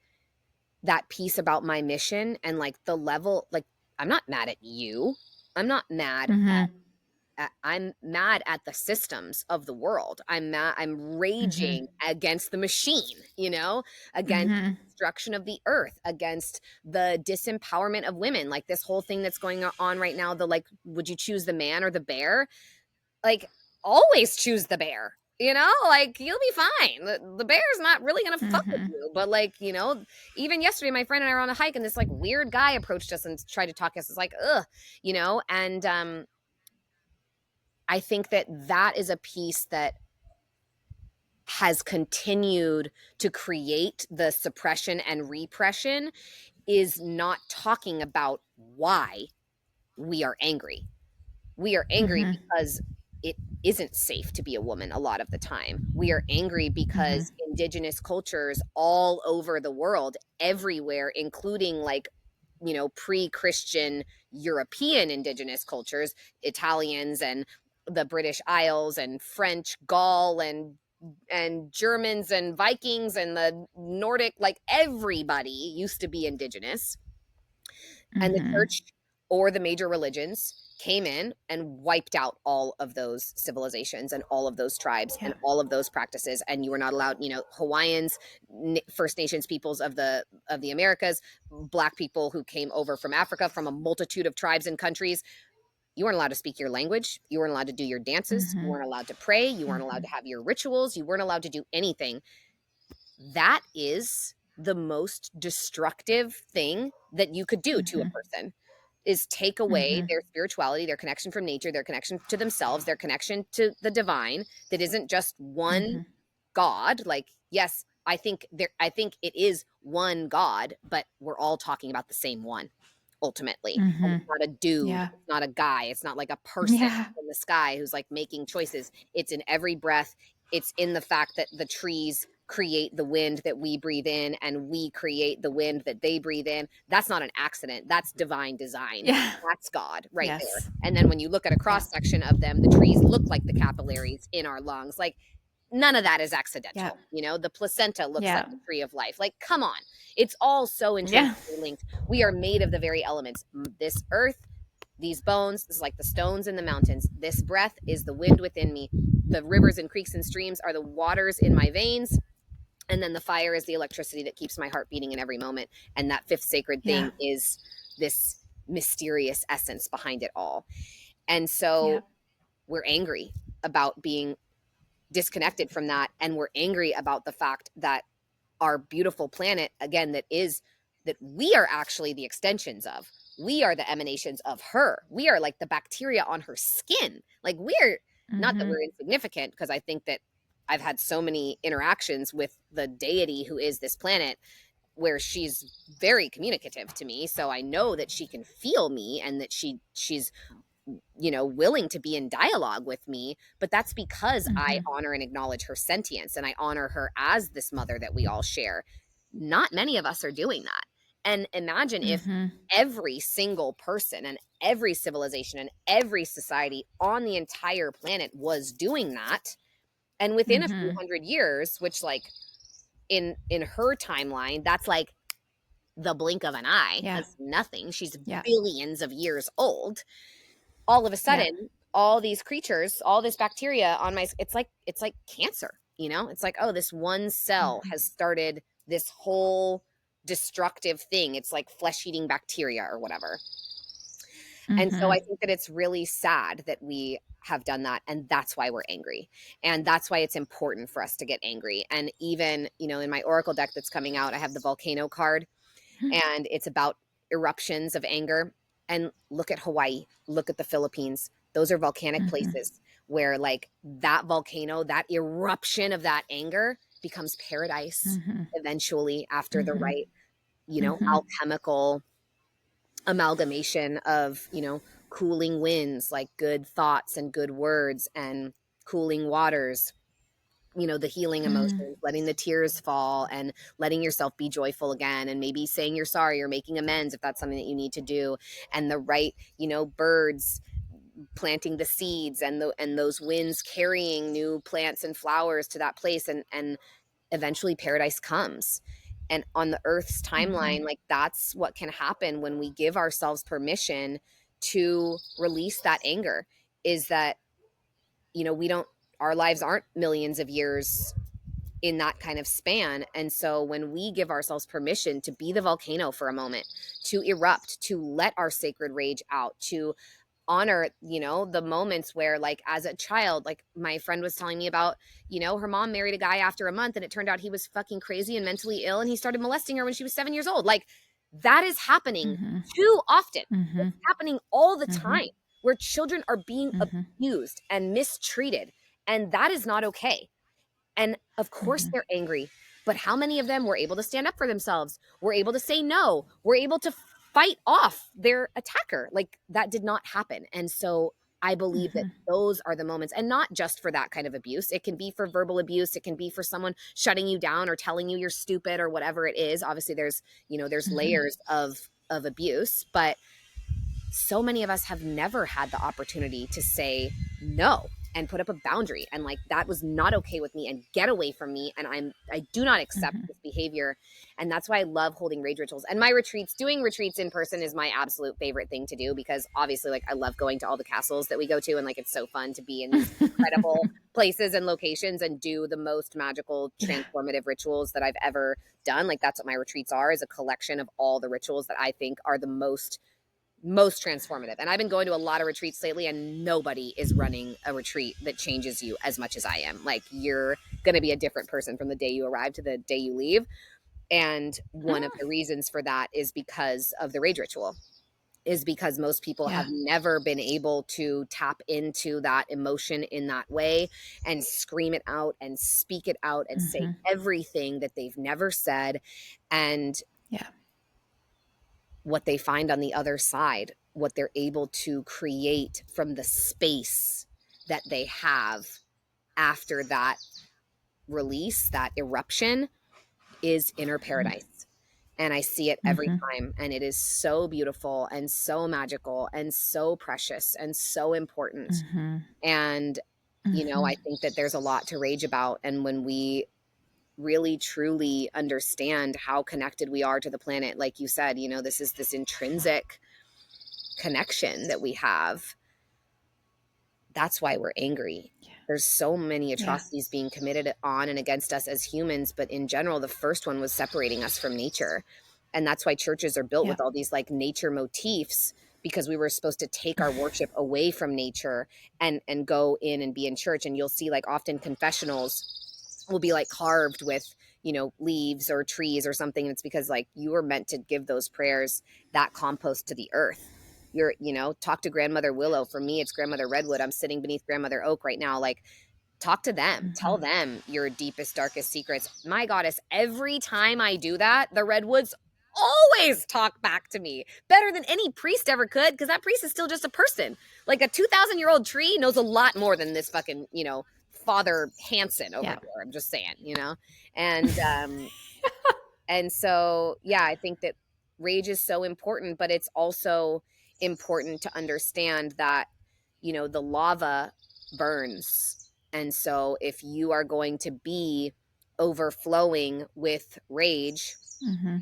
that piece about my mission and like the level, like I'm not mad at you. I'm not mad Mhm. I'm mad at the systems of the world. I'm raging Mhm. against the machine, against Mhm. destruction of the earth, against the disempowerment of women. Like this whole thing that's going on right now, the like, would you choose the man or the bear? Like always choose the bear. Like you'll be fine. The bear's not really gonna fuck with Mhm. you. But like, even yesterday, my friend and I were on a hike, and this like weird guy approached us and tried to talk us. It's like, ugh, And I think that that is a piece that has continued to create the suppression and repression is not talking about why we are angry. We are angry Mhm. because it isn't safe to be a woman a lot of the time. We are angry Mhm. because indigenous cultures all over the world, everywhere, including like, pre Christian European indigenous cultures, Italians and the British Isles and French, Gaul and Germans and Vikings and the Nordic, like everybody used to be indigenous, and the Mhm. church or the major religions came in and wiped out all of those civilizations and all of those tribes and Yeah. all of those practices, and you were not allowed, Hawaiians, First Nations peoples of the Americas, black people who came over from Africa from a multitude of tribes and countries. You weren't allowed to speak your language, you weren't allowed to do your dances, you Mhm. weren't allowed to pray, you weren't allowed to Mhm. have your rituals, you weren't allowed to do anything. That is the most destructive thing that you could do to a Mhm. person, is take away Mhm. their spirituality, their connection from nature, their connection to themselves, their connection to the divine, that isn't just one Mhm. God. Like, yes, I think it is one God, but we're all talking about the same one ultimately. And Mhm. it's not a dude, Yeah. it's not a guy, it's not like a person Yeah. in the sky who's like making choices. It's in every breath. It's in the fact that the trees create the wind that we breathe in and we create the wind that they breathe in. That's not an accident. That's divine design. Yeah. That's God right there. Yes. And then when you look at a Yeah. cross section of them, the trees look like the capillaries in our lungs. Like none of that is Yeah. accidental. The placenta looks like Yeah. the tree of life. Like, come on. It's all so Yeah. intrinsically linked. We are made of the very elements. This earth, these bones, this is like the stones in the mountains. This breath is the wind within me. The rivers and creeks and streams are the waters in my veins. And then the fire is the electricity that keeps my heart beating in every moment. And that fifth sacred Yeah. thing is this mysterious essence behind it all. And Yeah. so we're angry about being disconnected from that, and we're angry about the fact that our beautiful planet, again, that we are actually the extensions of, we are the emanations of her, we are like the bacteria on her skin. Like, we're not that Mhm. we're insignificant, because I think that I've had so many interactions with the deity who is this planet, where she's very communicative to me, so I know that she can feel me and that she's willing to be in dialogue with me. But that's because I Mhm. honor and acknowledge her sentience and I honor her as this mother that we all share. Not many of us are doing that. And imagine if Mm-hmm. every single person and every civilization and every society on the entire planet was doing that. And within a few Mm-hmm. hundred years, which like in her timeline, that's like the blink of an eye. Yeah. That's nothing. She's Yeah. billions of years old. All of a Yeah. sudden, all these creatures, all this bacteria on my, it's like cancer, you know? It's like, oh, this one cell Mm-hmm. has started this whole destructive thing. It's like flesh-eating bacteria or whatever. And so Mm-hmm. I think that it's really sad that we have done that, and that's why we're angry. And that's why it's important for us to get angry. And even, you know, in my oracle deck that's coming out, I have the volcano card, and it's about eruptions of anger. And look at Hawaii, look at the Philippines. Those are volcanic Mm-hmm. places where like that volcano, that eruption of that anger becomes paradise Mm-hmm. eventually after the Mm-hmm. right, you know, Mm-hmm. alchemical amalgamation of, you know, cooling winds, like good thoughts and good words, and cooling waters, you know, the healing Mm-hmm. emotions, letting the tears fall and letting yourself be joyful again, and maybe saying you're sorry or making amends if that's something that you need to do, and the right, you know, birds planting the seeds, and those winds carrying new plants and flowers to that place, and eventually paradise comes. And on the earth's Mm-hmm. timeline, like that's what can happen when we give ourselves permission to release that anger, is that, you know, we don't, our lives aren't millions of years in that kind of span. And so when we give ourselves permission to be the volcano for a moment, to erupt, to let our sacred rage out, to honor, you know, the moments where, like, as a child, like my friend was telling me about, you know, her mom married a guy after a month, and it turned out he was fucking crazy and mentally ill, and he started molesting her when she was 7 years old. Like, that is happening Mm-hmm. too often. Mm-hmm. It's happening all the Mm-hmm. time, where children are being Mm-hmm. abused and mistreated, and that is not okay. And of course Mm-hmm. they're angry, but how many of them were able to stand up for themselves? Were able to say no, were able to fight off their attacker? Like, that did not happen. And so I believe that Mm-hmm. those are the moments, and not just for that kind of abuse. It can be for verbal abuse, it can be for someone shutting you down or telling you you're stupid or whatever it is. Obviously there's, you know, there's Mm-hmm. layers of abuse, but so many of us have never had the opportunity to say no and put up a boundary, and like, that was not okay with me, and get away from me, and I do not accept Mm-hmm. this behavior. And that's why I love holding rage rituals. And my retreats, doing retreats in person, is my absolute favorite thing to do, because obviously, like, I love going to all the castles that we go to, and like, it's so fun to be in these incredible places and locations and do the most magical Yeah. transformative rituals that I've ever done. Like, that's what my retreats are, is a collection of all the rituals that I think are the most transformative. And I've been going to a lot of retreats lately, and nobody is running a retreat that changes you as much as I am. Like, you're going to be a different person from the day you arrive to the day you leave. And one of Mm. the reasons for that is because of the rage ritual, is because most people have Yeah. never been able to tap into that emotion in that way, and scream it out and speak it out and say Mm-hmm. everything that they've never said. And Yeah. what they find on the other side, what they're able to create from the space that they have after that release, that eruption, is inner paradise. And I see it every Mm-hmm. time. And it is so beautiful and so magical and so precious and so important. Mm-hmm. And, you know, Mm-hmm. I think that there's a lot to rage about. And when we really truly understand how connected we are to the planet, like you said, you know, this is this intrinsic connection that we have. That's why we're angry. Yeah. There's so many Yeah. atrocities being committed on and against us as humans, but in general, the first one was separating us from nature. And that's why churches are built Yeah. with all these like nature motifs, because we were supposed to take our worship away from nature and go in and be in church. And you'll see, like, often confessionals will be like carved with, you know, leaves or trees or something. And it's because, like, you were meant to give those prayers, that compost, to the earth. You're, you know, talk to grandmother willow. For me, it's grandmother redwood. I'm sitting beneath grandmother oak right now. Like, talk to them, Mm-hmm. tell them your deepest, darkest secrets. My goddess, every time I do that, the redwoods always talk back to me better than any priest ever could, because that priest is still just a person. Like, a 2,000-year-old tree knows a lot more than this fucking, you know, Father Hansen over Yeah. here. I'm just saying, you know. And and so, yeah, I think that rage is so important, but it's also important to understand that, the lava burns. And so if you are going to be overflowing with rage, Mm-hmm.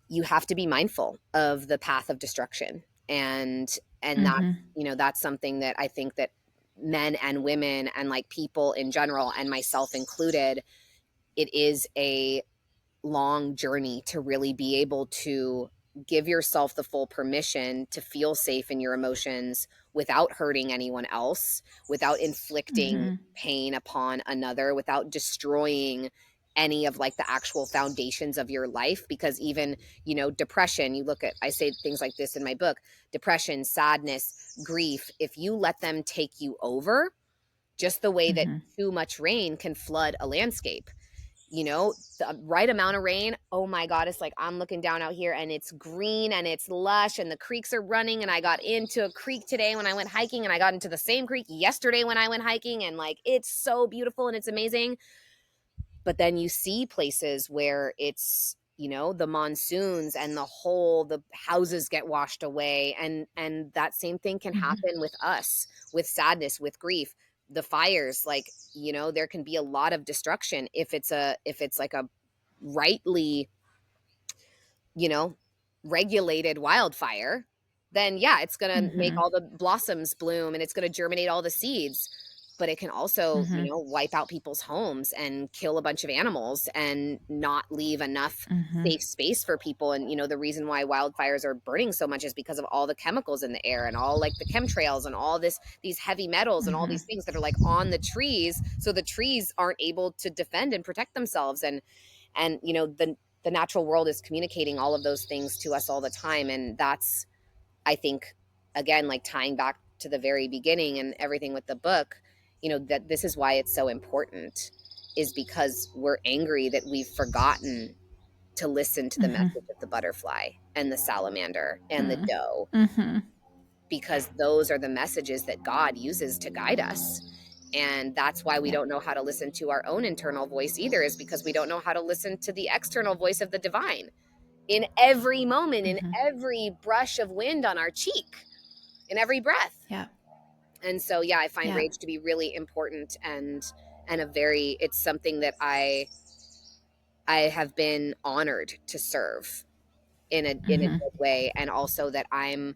you have to be mindful of the path of destruction. And that's, Mm-hmm. that's something that I think that men and women and like people in general, and myself included, it is a long journey to really be able to give yourself the full permission to feel safe in your emotions without hurting anyone else, without inflicting Mm-hmm. pain upon another, without destroying any of like the actual foundations of your life. Because even, depression, I say things like this in my book: depression, sadness, grief, if you let them take you over, just the way that Mm-hmm. too much rain can flood a landscape, the right amount of rain. Oh my God. It's like, I'm looking down out here and it's green and it's lush and the creeks are running. And I got into a creek today when I went hiking, and I got into the same creek yesterday when I went hiking. And like, it's so beautiful and it's amazing. But then you see places where it's, the monsoons and the houses get washed away. And that same thing can Mm-hmm. happen with us, with sadness, with grief, the fires. Like, there can be a lot of destruction if it's like a rightly, you know, regulated wildfire. Then yeah, it's going to make Mm-hmm. all the blossoms bloom and it's going to germinate all the seeds. But it can also, Mm-hmm. wipe out people's homes and kill a bunch of animals and not leave enough Mm-hmm. safe space for people. And, the reason why wildfires are burning so much is because of all the chemicals in the air and all like the chemtrails and all these heavy metals and all Mm-hmm. these things that are like on the trees. So the trees aren't able to defend and protect themselves. And the natural world is communicating all of those things to us all the time. And that's, I think, again, like tying back to the very beginning and everything with the book, that this is why it's so important, is because we're angry that we've forgotten to listen to the Mm-hmm. message of the butterfly and the salamander and the doe, Mm-hmm. because those are the messages that God uses to guide us. And that's why we Yep. don't know how to listen to our own internal voice either, is because we don't know how to listen to the external voice of the divine in every moment, in Mm-hmm. every brush of wind on our cheek, in every breath. Yeah. And so, yeah, I find Yeah. rage to be really important, and it's something that I have been honored to serve in a Mm-hmm. good way. And also that I'm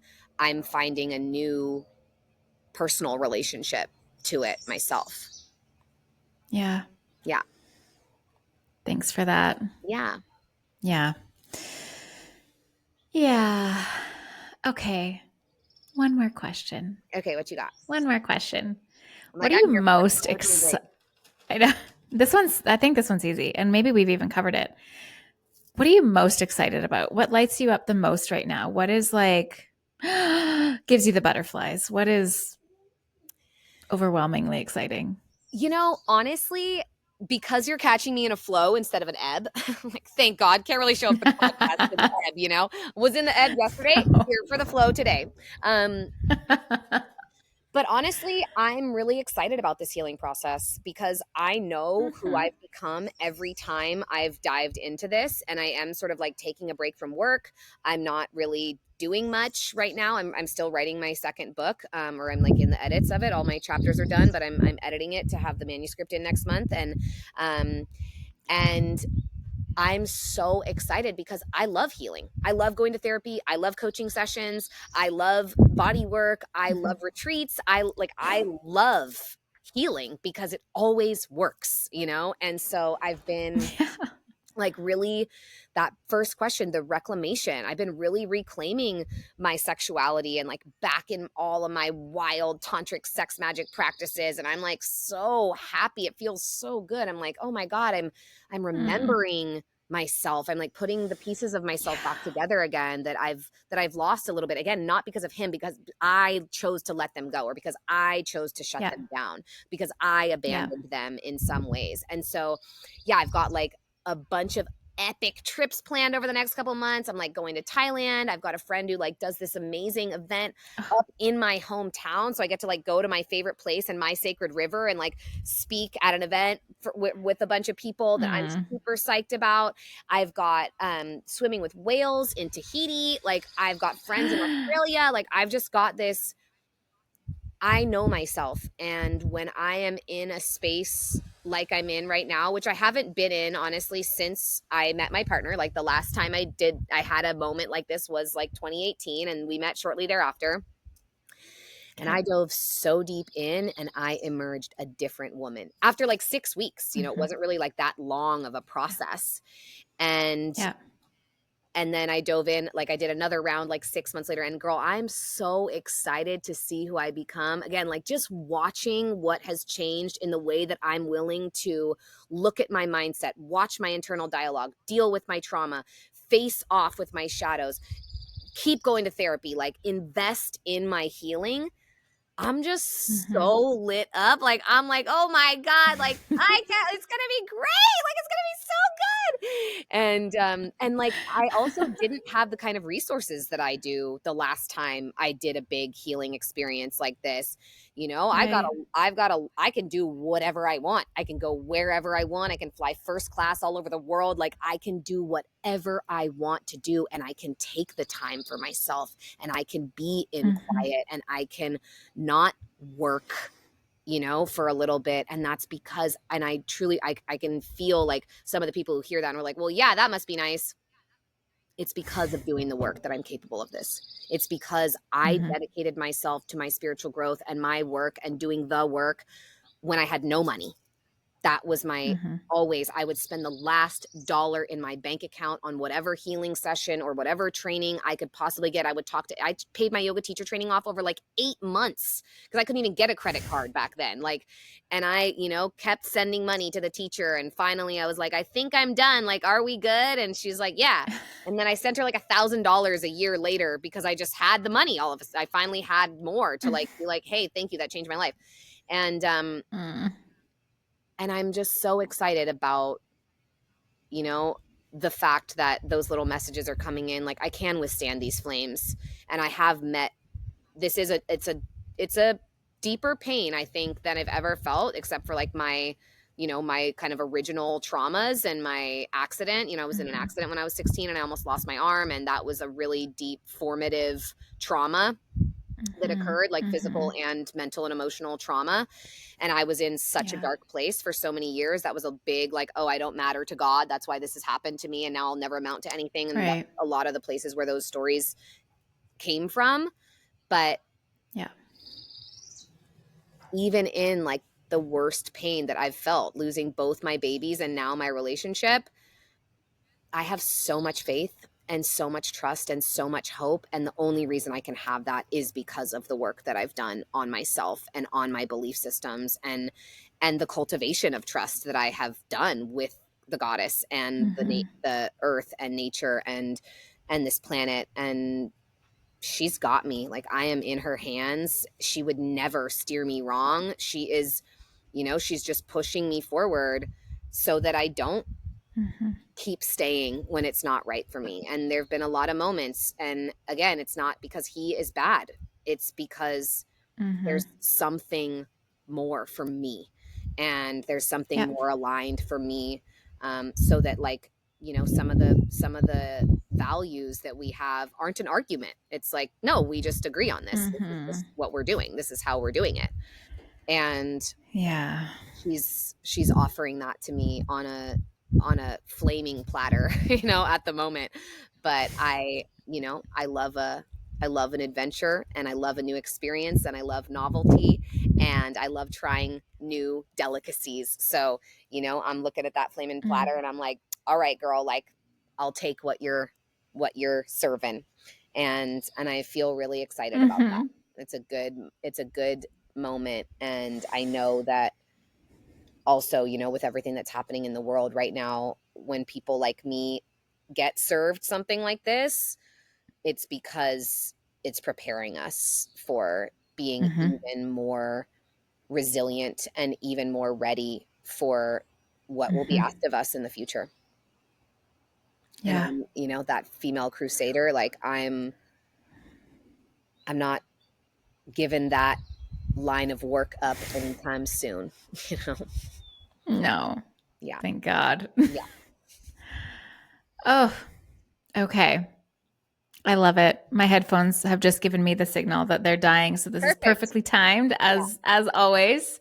finding a new personal relationship to it myself. Yeah. Yeah. Thanks for that. Yeah. Yeah. Yeah. Okay. One more question. Okay, what you got? One more question. I'm What like, are I'm you here for it. most We're doing great. excited? I know I think this one's easy, and maybe we've even covered it. What are you most excited about? What lights you up the most right now? What is like gives you the butterflies? What is overwhelmingly exciting? Honestly, because you're catching me in a flow instead of an ebb, like, thank God, can't really show up for the podcast in the ebb, was in the ebb yesterday, here for the flow today. Um, But honestly, I'm really excited about this healing process because I know who Mhm. I've become every time I've dived into this. And I am sort of like taking a break from work. I'm not really doing much right now. I'm still writing my second book, or I'm like in the edits of it. All my chapters are done, but I'm editing it to have the manuscript in next month. Um, and I'm so excited because I love healing. I love going to therapy. I love coaching sessions. I love body work. I love Mhm. retreats. I love healing because it always works. And so I've been Yeah. like, really, that first question, the reclamation, I've been really reclaiming my sexuality and like back in all of my wild tantric sex magic practices. And I'm like so happy. It feels so good. I'm like, oh my God, I'm Mm. remembering myself. I'm like putting the pieces of myself back Yeah. together again that I've lost a little bit. Again, not because of him, because I chose to let them go, or because I chose to shut Yeah. them down, because I Yeah. abandoned them in some ways. And so, yeah, I've got like a bunch of epic trips planned over the next couple months. I'm like going to Thailand. I've got a friend who like does this amazing event Oh, up in my hometown. So I get to like go to my favorite place and my sacred river and like speak at an event with a bunch of people that I'm mm, super psyched about. I've got swimming with whales in Tahiti. Like I've got friends in Australia. Like I've just got this. I know myself. And when I am in a space like I'm in right now, which I haven't been in honestly since I met my partner, like the last time I had a moment like this was like 2018, and we met shortly thereafter. And okay. I dove so deep in and I emerged a different woman after like 6 weeks. You know, it Hmm. wasn't really like that long of a process. And Yeah. and then I dove in, like I did another round like 6 months later. And girl, I'm so excited to see who I become. Again, like just watching what has changed in the way that I'm willing to look at my mindset, watch my internal dialogue, deal with my trauma, face off with my shadows, keep going to therapy, like invest in my healing. I'm just Hmm. so lit up. Like, I'm like, oh my God, like I can't, it's gonna be great. Like it's gonna be so good. And like I also didn't have the kind of resources that I do the last time I did a big healing experience like this. You know, Right. I can do whatever I want. I can go wherever I want. I can fly first class all over the world. Like I can do whatever I want to do, and I can take the time for myself, and I can be in Hmm. quiet, and I can not work, you know, for a little bit. And that's because, and I truly, I can feel like some of the people who hear that and are like, well, yeah, that must be nice. It's because of doing the work that I'm capable of this. It's because I Hmm. dedicated myself to my spiritual growth and my work and doing the work when I had no money. That was my Hmm. always, I would spend the last dollar in my bank account on whatever healing session or whatever training I could possibly get. I paid my yoga teacher training off over like 8 months because I couldn't even get a credit card back then. Like, and I, you know, kept sending money to the teacher. And finally I was like, I think I'm done. Like, are we good? And she's like, yeah. And then I sent her like $1,000 a year later because I just had the money all of a sudden. I finally had more to like be like, hey, thank you. That changed my life. And, Mm. and I'm just so excited about, you know, the fact that those little messages are coming in. Like I can withstand these flames, and I have met, this is a, it's a deeper pain, I think, than I've ever felt, except for like my, you know, my kind of original traumas and my accident. You know, I was in an Hmm. accident when I was 16 and I almost lost my arm, and that was a really deep formative trauma that Hmm. occurred, like Hmm. physical and mental and emotional trauma. And I was in such a Yeah. dark place for so many years. That was a big, like, oh, I don't matter to God. That's why this has happened to me. And now I'll never amount to anything. And that's Right. a lot of the places where those stories came from. But Yeah. even in like the worst pain that I've felt, losing both my babies and now my relationship, I have so much faith and so much trust and so much hope. And the only reason I can have that is because of the work that I've done on myself and on my belief systems, and the cultivation of trust that I have done with the goddess and Hmm. the earth and nature and this planet. And she's got me. Like I am in her hands. She would never steer me wrong. She is, you know, she's just pushing me forward so that I don't Hmm. keep staying when it's not right for me. And there have been a lot of moments. And again, it's not because he is bad, it's because Hmm. there's something more for me. And there's something Yeah. more aligned for me. So that, like, you know, some of the values that we have aren't an argument. It's like, no, we just agree on this. This is Hmm. just what we're doing. This is how we're doing it. And Yeah. she's offering that to me on a flaming platter, you know, at the moment. But I, you know, I love an adventure, and I love a new experience, and I love novelty, and I love trying new delicacies. So, you know, I'm looking at that flaming Mm. platter and I'm like, all right, girl, like I'll take what you're serving. And I feel really excited about that. Hmm. It's a good moment. And I know that also, you know, with everything that's happening in the world right now, when people like me get served something like this, it's because it's preparing us for being Hmm. even more resilient and even more ready for what will be Hmm. asked of us in the future. and Yeah. I'm, that female crusader. Like I'm not giving that line of work up anytime soon, you know. No. Yeah. Thank God. Yeah. Oh, okay. I love it. My headphones have just given me the signal that they're dying, so this is Perfect. perfectly timed Yeah. as always.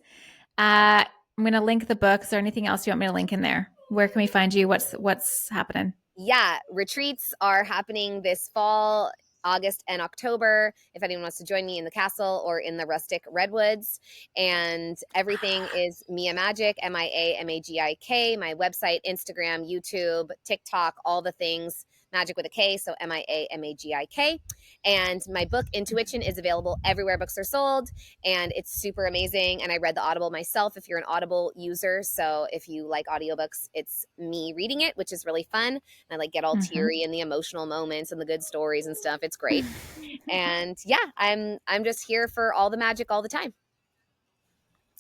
I'm going to link the book. Is there anything else you want me to link in there? Where can we find you? What's happening? Yeah, retreats are happening this fall, August and October. If anyone wants to join me in the castle or in the rustic redwoods, and everything is Mia Magic, MIAMAGIK. My website, Instagram, YouTube, TikTok, all the things. Magic with a K, so MIAMAGIK. And my book, Intuition, is available everywhere books are sold, and it's super amazing. And I read the Audible myself if you're an Audible user. So if you like audiobooks, it's me reading it, which is really fun. I like get all Mm-hmm. teary in the emotional moments and the good stories and stuff. It's great. And yeah, I'm just here for all the magic all the time.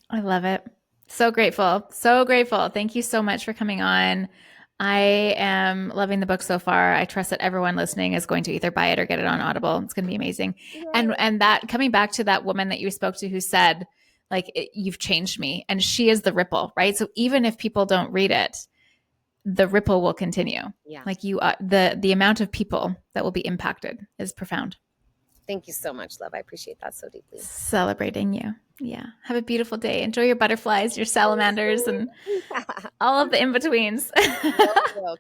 I love it. So grateful. So grateful. Thank you so much for coming on. I am loving the book so far. I trust that everyone listening is going to either buy it or get it on Audible. It's going to be amazing. Yay. And that coming back to that woman that you spoke to who said, like, you've changed me, and she is the ripple, right? So even if people don't read it, the ripple will continue. Yeah. Like the amount of people that will be impacted is profound. Thank you so much, love. I appreciate that so deeply. Celebrating you. Yeah. Have a beautiful day. Enjoy your butterflies, your salamanders, and all of the in betweens.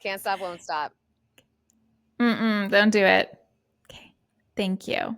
Can't stop, won't stop. Don't do it. Okay. Thank you.